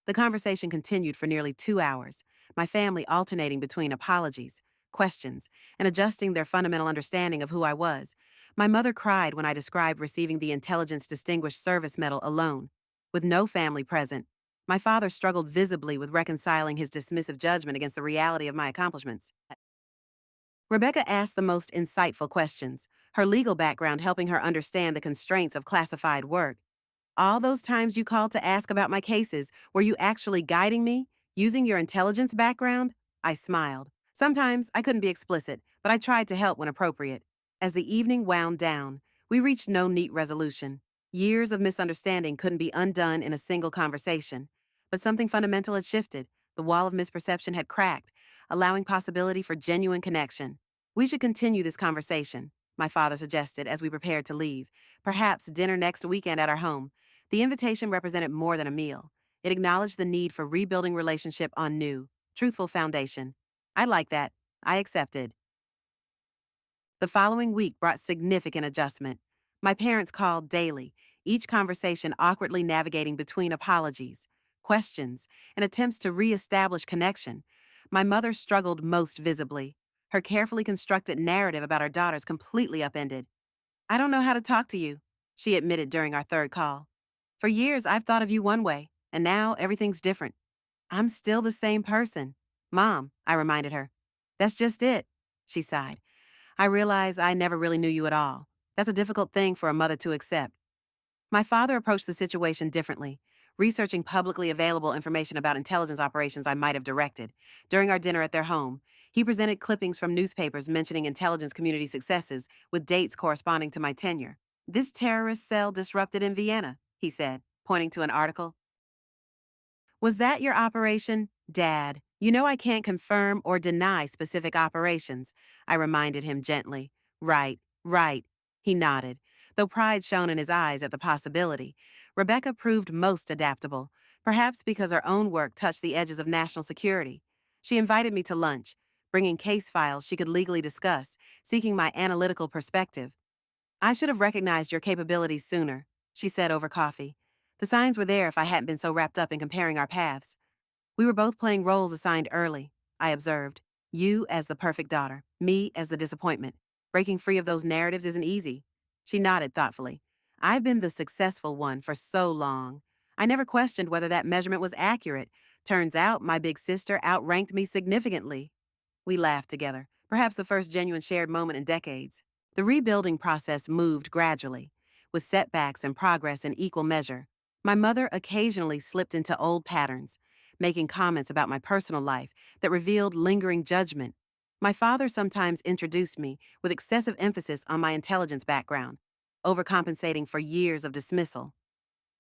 The conversation continued for nearly 2 hours, my family alternating between apologies, questions, and adjusting their fundamental understanding of who I was. My mother cried when I described receiving the Intelligence Distinguished Service Medal alone, with no family present. My father struggled visibly with reconciling his dismissive judgment against the reality of my accomplishments. Rebecca asked the most insightful questions, her legal background helping her understand the constraints of classified work. All those times you called to ask about my cases, were you actually guiding me, using your intelligence background? I smiled. Sometimes I couldn't be explicit, but I tried to help when appropriate. As the evening wound down, we reached no neat resolution. Years of misunderstanding couldn't be undone in a single conversation. But something fundamental had shifted. The wall of misperception had cracked, allowing possibility for genuine connection. We should continue this conversation, my father suggested as we prepared to leave. Perhaps dinner next weekend at our home. The invitation represented more than a meal. It acknowledged the need for rebuilding relationship on new, truthful foundation. I like that. I accepted. The following week brought significant adjustment. My parents called daily, each conversation awkwardly navigating between apologies, questions, and attempts to reestablish connection. My mother struggled most visibly. Her carefully constructed narrative about our daughters completely upended. I don't know how to talk to you, she admitted during our third call. For years, I've thought of you one way, and now everything's different. I'm still the same person. Mom, I reminded her. That's just it, she sighed. I realize I never really knew you at all. That's a difficult thing for a mother to accept. My father approached the situation differently, researching publicly available information about intelligence operations I might have directed. During our dinner at their home, he presented clippings from newspapers mentioning intelligence community successes with dates corresponding to my tenure. This terrorist cell disrupted in Vienna, he said, pointing to an article. Was that your operation? Dad, you know I can't confirm or deny specific operations, I reminded him gently. Right, right, he nodded, though pride shone in his eyes at the possibility. Rebecca proved most adaptable, perhaps because her own work touched the edges of national security. She invited me to lunch, bringing case files she could legally discuss, seeking my analytical perspective. I should have recognized your capabilities sooner, she said over coffee. The signs were there if I hadn't been so wrapped up in comparing our paths. We were both playing roles assigned early, I observed. You as the perfect daughter, me as the disappointment. Breaking free of those narratives isn't easy. She nodded thoughtfully. I've been the successful one for so long. I never questioned whether that measurement was accurate. Turns out my big sister outranked me significantly. We laughed together, perhaps the first genuine shared moment in decades. The rebuilding process moved gradually, with setbacks and progress in equal measure. My mother occasionally slipped into old patterns, making comments about my personal life that revealed lingering judgment. My father sometimes introduced me with excessive emphasis on my intelligence background, overcompensating for years of dismissal.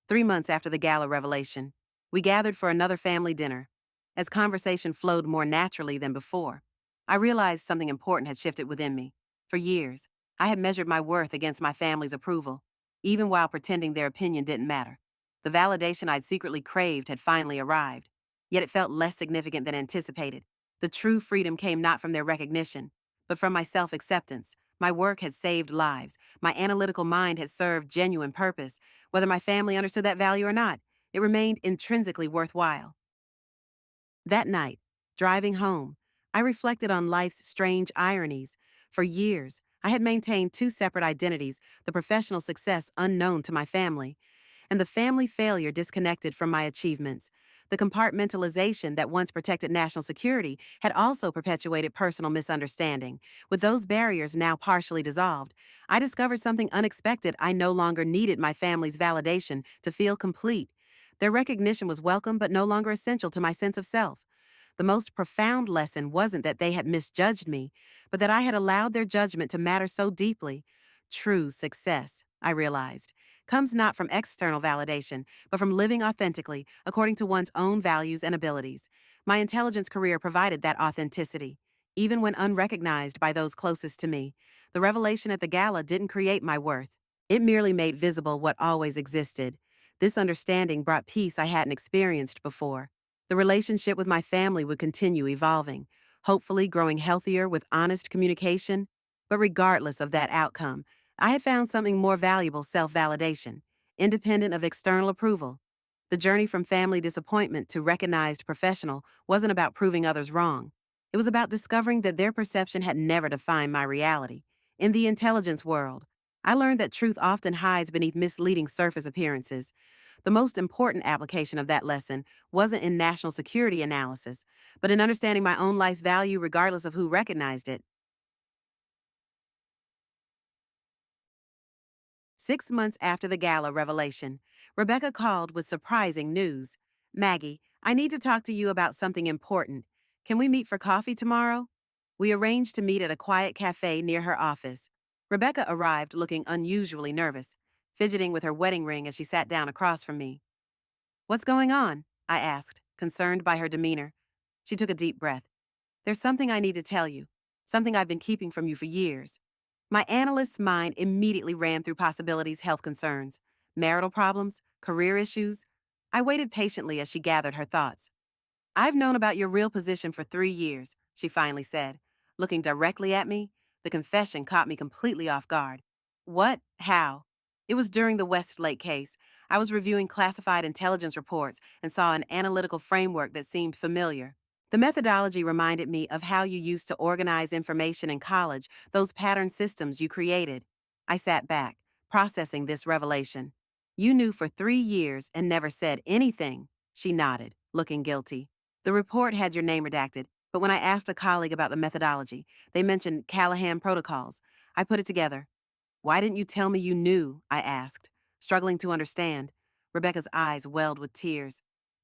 3 months after the gala revelation, we gathered for another family dinner. As conversation flowed more naturally than before, I realized something important had shifted within me. For years, I had measured my worth against my family's approval, even while pretending their opinion didn't matter. The validation I'd secretly craved had finally arrived, yet it felt less significant than anticipated. The true freedom came not from their recognition, but from my self-acceptance. My work had saved lives. My analytical mind had served genuine purpose. Whether my family understood that value or not, it remained intrinsically worthwhile. That night, driving home, I reflected on life's strange ironies. For years, I had maintained two separate identities, the professional success unknown to my family, and the family failure disconnected from my achievements. The compartmentalization that once protected national security had also perpetuated personal misunderstanding. With those barriers now partially dissolved, I discovered something unexpected. I no longer needed my family's validation to feel complete. Their recognition was welcome but no longer essential to my sense of self. The most profound lesson wasn't that they had misjudged me, but that I had allowed their judgment to matter so deeply. True success, I realized, comes not from external validation, but from living authentically according to one's own values and abilities. My intelligence career provided that authenticity, even when unrecognized by those closest to me. The revelation at the gala didn't create my worth. It merely made visible what always existed. This understanding brought peace I hadn't experienced before. The relationship with my family would continue evolving, hopefully growing healthier with honest communication. But regardless of that outcome, I had found something more valuable: self validation, independent of external approval. The journey from family disappointment to recognized professional wasn't about proving others wrong. It was about discovering that their perception had never defined my reality. In the intelligence world, I learned that truth often hides beneath misleading surface appearances. The most important application of that lesson wasn't in national security analysis, but in understanding my own life's value regardless of who recognized it. 6 months after the gala revelation, Rebecca called with surprising news. "Maggie, I need to talk to you about something important. Can we meet for coffee tomorrow?" We arranged to meet at a quiet cafe near her office. Rebecca arrived looking unusually nervous, fidgeting with her wedding ring as she sat down across from me. "What's going on?" I asked, concerned by her demeanor. She took a deep breath. "There's something I need to tell you, something I've been keeping from you for years." My analyst's mind immediately ran through possibilities: health concerns, marital problems, career issues. I waited patiently as she gathered her thoughts. "I've known about your real position for 3 years," she finally said. Looking directly at me, the confession caught me completely off guard. "What? How?" It was during the Westlake case. I was reviewing classified intelligence reports and saw an analytical framework that seemed familiar. The methodology reminded me of how you used to organize information in college, those pattern systems you created. I sat back, processing this revelation. "You knew for 3 years and never said anything," she nodded, looking guilty. "The report had your name redacted, but when I asked a colleague about the methodology, they mentioned Callahan protocols. I put it together." "Why didn't you tell me you knew?" I asked, struggling to understand. Rebecca's eyes welled with tears.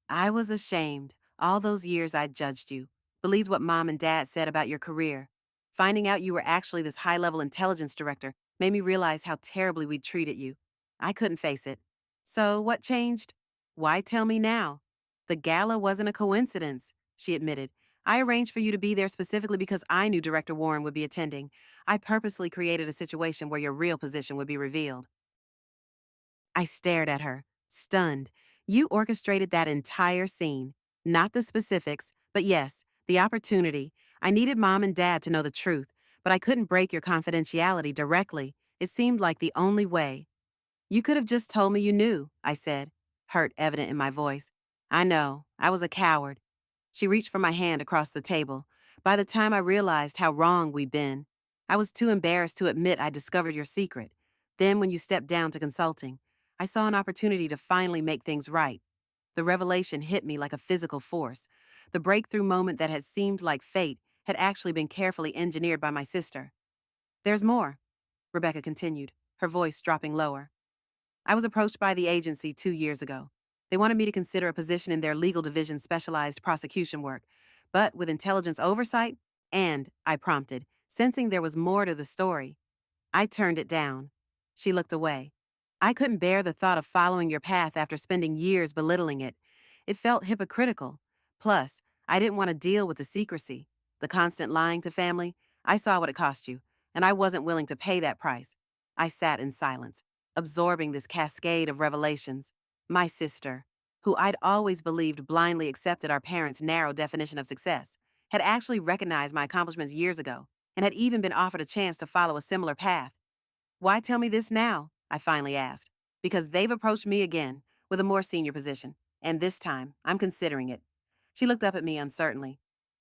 "I was ashamed. All those years I judged you, believed what Mom and Dad said about your career. Finding out you were actually this high-level intelligence director made me realize how terribly we'd treated you. I couldn't face it." "So what changed?" "Why tell me now?" "The gala wasn't a coincidence," she admitted. "I arranged for you to be there specifically because I knew Director Warren would be attending. I purposely created a situation where your real position would be revealed." I stared at her, stunned. "You orchestrated that entire scene. Not the specifics, but yes, the opportunity. I needed Mom and Dad to know the truth, but I couldn't break your confidentiality directly. It seemed like the only way." "You could have just told me you knew," I said, hurt evident in my voice. "I know, I was a coward." She reached for my hand across the table. "By the time I realized how wrong we'd been, I was too embarrassed to admit I discovered your secret. Then when you stepped down to consulting, I saw an opportunity to finally make things right." The revelation hit me like a physical force. The breakthrough moment that had seemed like fate had actually been carefully engineered by my sister. "There's more," Rebecca continued, her voice dropping lower. "I was approached by the agency 2 years ago. They wanted me to consider a position in their legal division's specialized prosecution work, but with intelligence oversight, and," I prompted, sensing there was more to the story. "I turned it down." She looked away. "I couldn't bear the thought of following your path after spending years belittling it. It felt hypocritical. Plus, I didn't want to deal with the secrecy, the constant lying to family. I saw what it cost you, and I wasn't willing to pay that price." I sat in silence, absorbing this cascade of revelations. My sister, who I'd always believed blindly accepted our parents' narrow definition of success, had actually recognized my accomplishments years ago and had even been offered a chance to follow a similar path. "Why tell me this now?" I finally asked. "Because they've approached me again, with a more senior position. And this time, I'm considering it. She looked up at me uncertainly.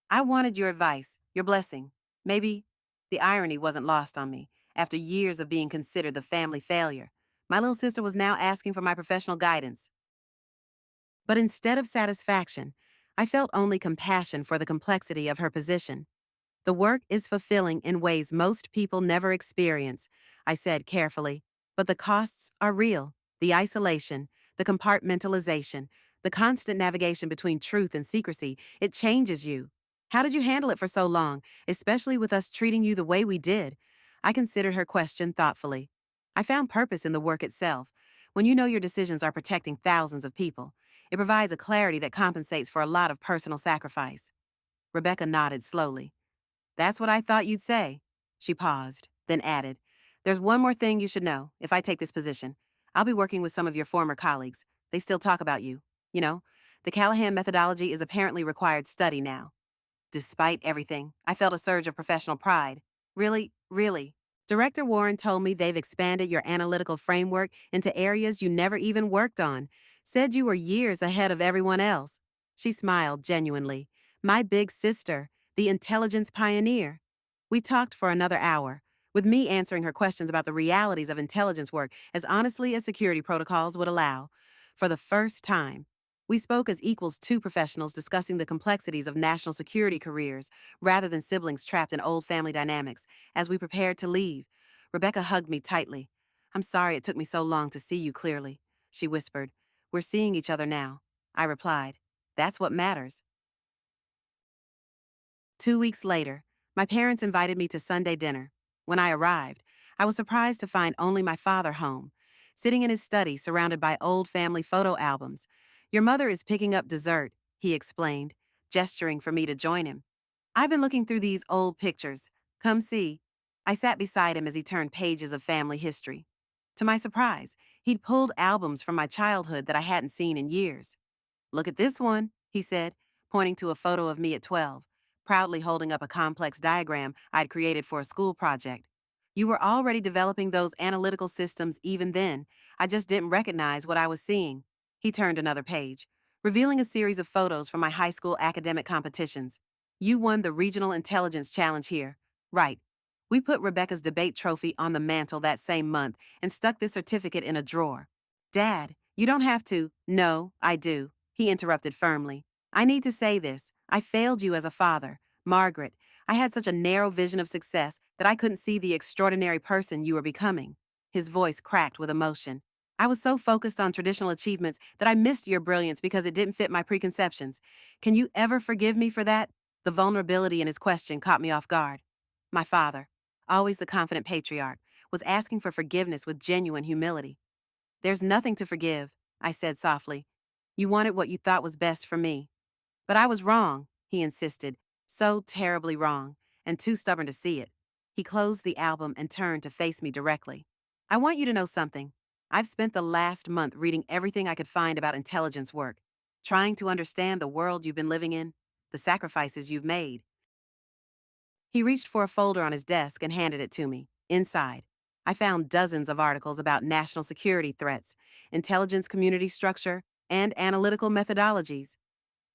I wanted your advice, your blessing. Maybe the irony wasn't lost on me. After years of being considered the family failure, my little sister was now asking for my professional guidance. But instead of satisfaction, I felt only compassion for the complexity of her position. The work is fulfilling in ways most people never experience, I said carefully, but the costs are real. The isolation, the compartmentalization, the constant navigation between truth and secrecy, it changes you. How did you handle it for so long, especially with us treating you the way we did? I considered her question thoughtfully. I found purpose in the work itself. When you know your decisions are protecting thousands of people, it provides a clarity that compensates for a lot of personal sacrifice. Rebecca nodded slowly. That's what I thought you'd say. She paused, then added, There's one more thing you should know if I take this position. I'll be working with some of your former colleagues. They still talk about you. You know, the Callahan methodology is apparently required study now. Despite everything, I felt a surge of professional pride. Really, really. Director Warren told me they've expanded your analytical framework into areas you never even worked on. Said you were years ahead of everyone else. She smiled genuinely. My big sister, the intelligence pioneer. We talked for another hour, with me answering her questions about the realities of intelligence work as honestly as security protocols would allow. For the first time, we spoke as equals two professionals discussing the complexities of national security careers rather than siblings trapped in old family dynamics. As we prepared to leave, Rebecca hugged me tightly. I'm sorry it took me so long to see you clearly, she whispered. We're seeing each other now, I replied. That's what matters. 2 weeks later, my parents invited me to Sunday dinner. When I arrived, I was surprised to find only my father home, sitting in his study surrounded by old family photo albums. Your mother is picking up dessert, he explained, gesturing for me to join him. I've been looking through these old pictures. Come see. I sat beside him as he turned pages of family history. To my surprise, he'd pulled albums from my childhood that I hadn't seen in years. Look at this one, he said, pointing to a photo of me at 12, proudly holding up a complex diagram I'd created for a school project. You were already developing those analytical systems even then. I just didn't recognize what I was seeing. He turned another page, revealing a series of photos from my high school academic competitions. You won the Regional Intelligence Challenge here. Right. We put Rebecca's debate trophy on the mantle that same month and stuck this certificate in a drawer. Dad, you don't have to. No, I do, he interrupted firmly. I need to say this. I failed you as a father. Margaret, I had such a narrow vision of success that I couldn't see the extraordinary person you were becoming. His voice cracked with emotion. I was so focused on traditional achievements that I missed your brilliance because it didn't fit my preconceptions. Can you ever forgive me for that? The vulnerability in his question caught me off guard. My father, always the confident patriarch, was asking for forgiveness with genuine humility. There's nothing to forgive, I said softly. You wanted what you thought was best for me. But I was wrong, he insisted, so terribly wrong, and too stubborn to see it. He closed the album and turned to face me directly. I want you to know something. I've spent the last month reading everything I could find about intelligence work, trying to understand the world you've been living in, the sacrifices you've made. He reached for a folder on his desk and handed it to me. Inside, I found dozens of articles about national security threats, intelligence community structure, and analytical methodologies.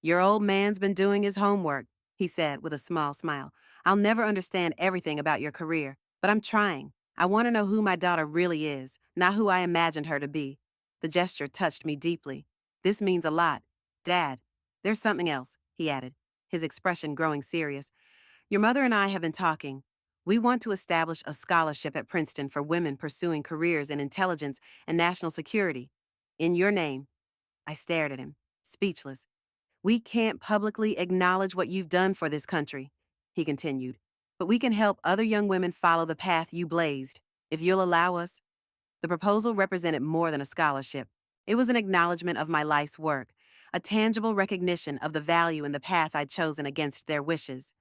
Your old man's been doing his homework, he said with a small smile. I'll never understand everything about your career, but I'm trying. I want to know who my daughter really is, not who I imagined her to be. The gesture touched me deeply. This means a lot. Dad, there's something else, he added, his expression growing serious. Your mother and I have been talking. We want to establish a scholarship at Princeton for women pursuing careers in intelligence and national security. In your name. I stared at him, speechless. We can't publicly acknowledge what you've done for this country, he continued, but we can help other young women follow the path you blazed, if you'll allow us. The proposal represented more than a scholarship. It was an acknowledgement of my life's work, a tangible recognition of the value in the path I'd chosen against their wishes.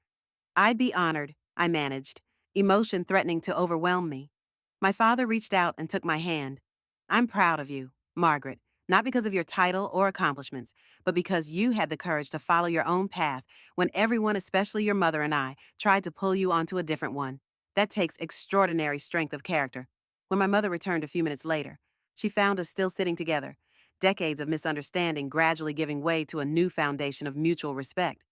I'd be honored, I managed, emotion threatening to overwhelm me. My father reached out and took my hand. I'm proud of you, Margaret, not because of your title or accomplishments, but because you had the courage to follow your own path when everyone, especially your mother and I, tried to pull you onto a different one. That takes extraordinary strength of character. When my mother returned a few minutes later, she found us still sitting together, decades of misunderstanding gradually giving way to a new foundation of mutual respect.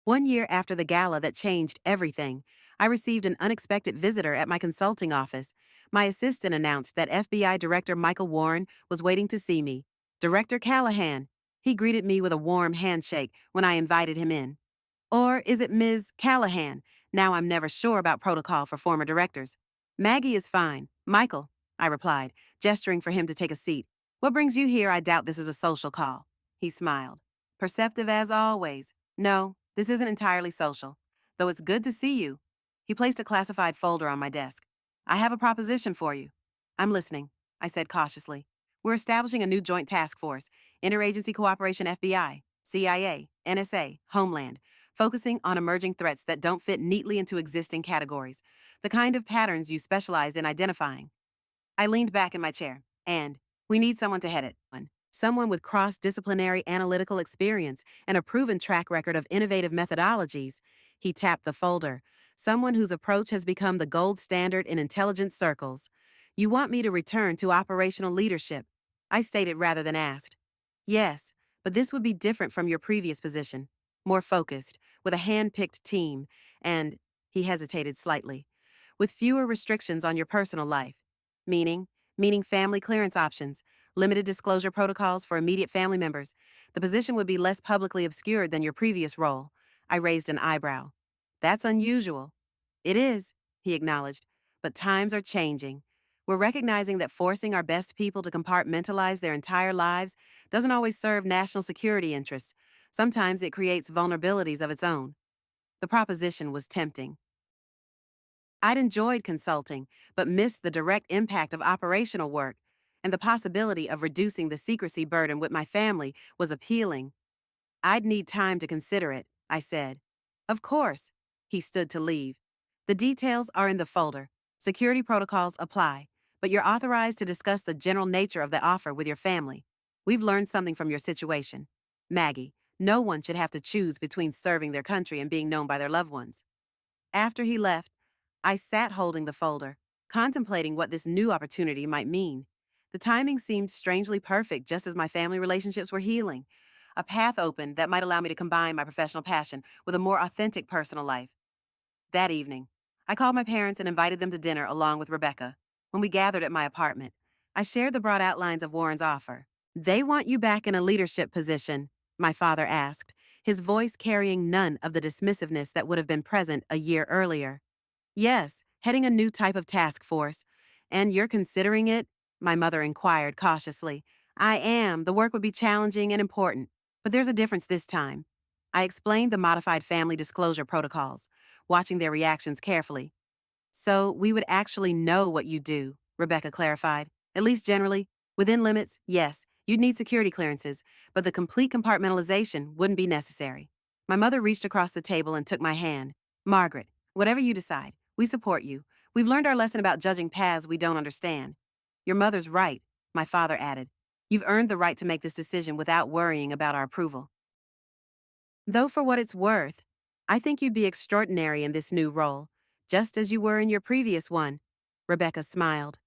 1 year after the gala that changed everything, I received an unexpected visitor at my consulting office. My assistant announced that FBI Director Michael Warren was waiting to see me. Director Callahan. He greeted me with a warm handshake when I invited him in. Or is it Ms. Callahan? Now I'm never sure about protocol for former directors. Maggie is fine. Michael, I replied, gesturing for him to take a seat. What brings you here? I doubt this is a social call. He smiled. Perceptive as always. No, this isn't entirely social. Though it's good to see you. He placed a classified folder on my desk. I have a proposition for you. I'm listening, I said cautiously. We're establishing a new joint task force, Interagency Cooperation FBI, CIA, NSA, Homeland, focusing on emerging threats that don't fit neatly into existing categories, the kind of patterns you specialized in identifying. I leaned back in my chair, and we need someone to head it. Someone with cross-disciplinary analytical experience and a proven track record of innovative methodologies. He tapped the folder. Someone whose approach has become the gold standard in intelligence circles. You want me to return to operational leadership? I stated rather than asked. Yes, but this would be different from your previous position. More focused, with a hand-picked team, and, he hesitated slightly, with fewer restrictions on your personal life. Meaning? Meaning family clearance options, limited disclosure protocols for immediate family members. The position would be less publicly obscured than your previous role. I raised an eyebrow. That's unusual. It is, he acknowledged, but times are changing. We're recognizing that forcing our best people to compartmentalize their entire lives doesn't always serve national security interests. Sometimes it creates vulnerabilities of its own. The proposition was tempting. I'd enjoyed consulting, but missed the direct impact of operational work, and the possibility of reducing the secrecy burden with my family was appealing. I'd need time to consider it, I said. Of course. He stood to leave. The details are in the folder. Security protocols apply, but you're authorized to discuss the general nature of the offer with your family. We've learned something from your situation. Maggie, no one should have to choose between serving their country and being known by their loved ones. After he left, I sat holding the folder, contemplating what this new opportunity might mean. The timing seemed strangely perfect just as my family relationships were healing. A path opened that might allow me to combine my professional passion with a more authentic personal life. That evening, I called my parents and invited them to dinner along with Rebecca. When we gathered at my apartment, I shared the broad outlines of Warren's offer. They want you back in a leadership position, my father asked, his voice carrying none of the dismissiveness that would have been present a year earlier. Yes, heading a new type of task force. And you're considering it? My mother inquired cautiously. I am. The work would be challenging and important. But there's a difference this time. I explained the modified family disclosure protocols, watching their reactions carefully. So we would actually know what you do, Rebecca clarified. At least generally. Within limits, yes, you'd need security clearances, but the complete compartmentalization wouldn't be necessary. My mother reached across the table and took my hand. Margaret, whatever you decide, we support you. We've learned our lesson about judging paths we don't understand. Your mother's right, my father added. You've earned the right to make this decision without worrying about our approval. Though for what it's worth, I think you'd be extraordinary in this new role, just as you were in your previous one. Rebecca smiled.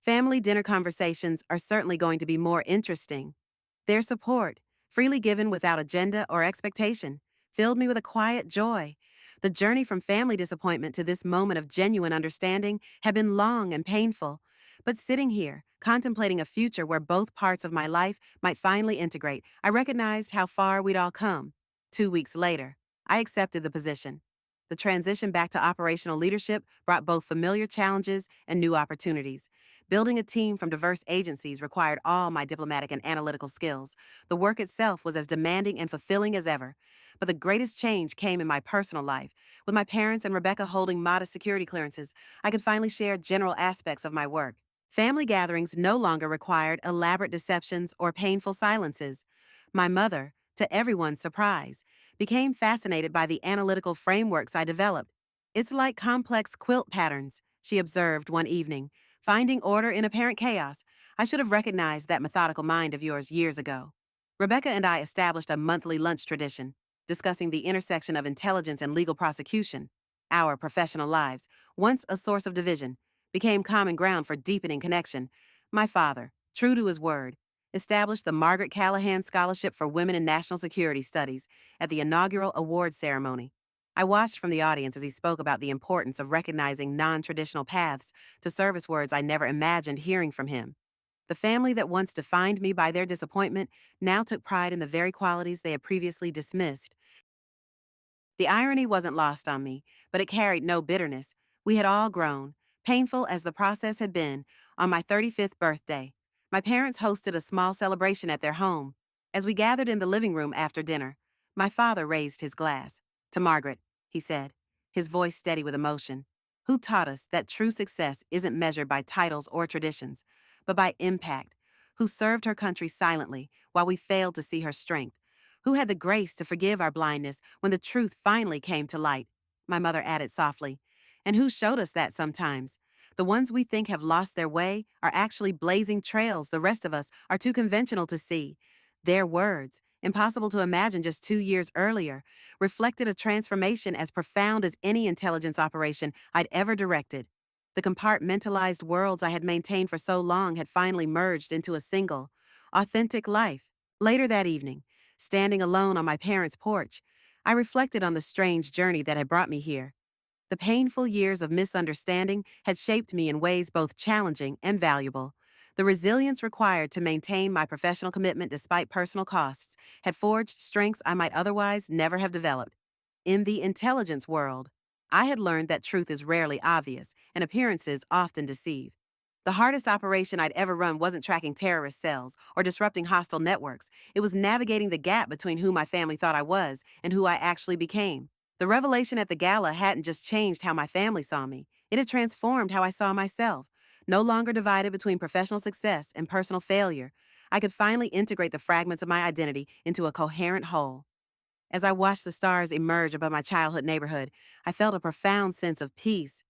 Family dinner conversations are certainly going to be more interesting. Their support, freely given without agenda or expectation, filled me with a quiet joy. The journey from family disappointment to this moment of genuine understanding had been long and painful. But sitting here, contemplating a future where both parts of my life might finally integrate, I recognized how far we'd all come. 2 weeks later, I accepted the position. The transition back to operational leadership brought both familiar challenges and new opportunities. Building a team from diverse agencies required all my diplomatic and analytical skills. The work itself was as demanding and fulfilling as ever. But the greatest change came in my personal life. With my parents and Rebecca holding modest security clearances, I could finally share general aspects of my work. Family gatherings no longer required elaborate deceptions or painful silences. My mother, to everyone's surprise, became fascinated by the analytical frameworks I developed. It's like complex quilt patterns, she observed one evening, finding order in apparent chaos. I should have recognized that methodical mind of yours years ago. Rebecca and I established a monthly lunch tradition, discussing the intersection of intelligence and legal prosecution. Our professional lives, once a source of division, became common ground for deepening connection. My father, true to his word, established the Margaret Callahan Scholarship for Women in National Security Studies at the inaugural award ceremony. I watched from the audience as he spoke about the importance of recognizing non traditional paths to service words I never imagined hearing from him. The family that once defined me by their disappointment now took pride in the very qualities they had previously dismissed. The irony wasn't lost on me, but it carried no bitterness. We had all grown, painful as the process had been, on my 35th birthday. My parents hosted a small celebration at their home. As we gathered in the living room after dinner, my father raised his glass. To Margaret, he said, his voice steady with emotion, who taught us that true success isn't measured by titles or traditions, but by impact, who served her country silently while we failed to see her strength, who had the grace to forgive our blindness when the truth finally came to light, my mother added softly, and who showed us that sometimes. The ones we think have lost their way are actually blazing trails the rest of us are too conventional to see. Their words, impossible to imagine just 2 years earlier, reflected a transformation as profound as any intelligence operation I'd ever directed. The compartmentalized worlds I had maintained for so long had finally merged into a single, authentic life. Later that evening, standing alone on my parents' porch, I reflected on the strange journey that had brought me here. The painful years of misunderstanding had shaped me in ways both challenging and valuable. The resilience required to maintain my professional commitment despite personal costs had forged strengths I might otherwise never have developed. In the intelligence world, I had learned that truth is rarely obvious and appearances often deceive. The hardest operation I'd ever run wasn't tracking terrorist cells or disrupting hostile networks. It was navigating the gap between who my family thought I was and who I actually became. The revelation at the gala hadn't just changed how my family saw me, it had transformed how I saw myself. No longer divided between professional success and personal failure, I could finally integrate the fragments of my identity into a coherent whole. As I watched the stars emerge above my childhood neighborhood, I felt a profound sense of peace.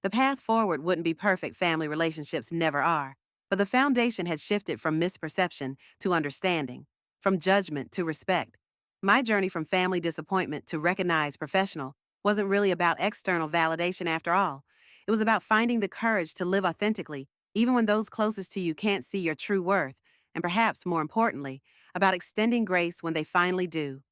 The path forward wouldn't be perfect, family relationships never are, but the foundation had shifted from misperception to understanding, from judgment to respect. My journey from family disappointment to recognized professional wasn't really about external validation after all. It was about finding the courage to live authentically, even when those closest to you can't see your true worth, and perhaps more importantly, about extending grace when they finally do.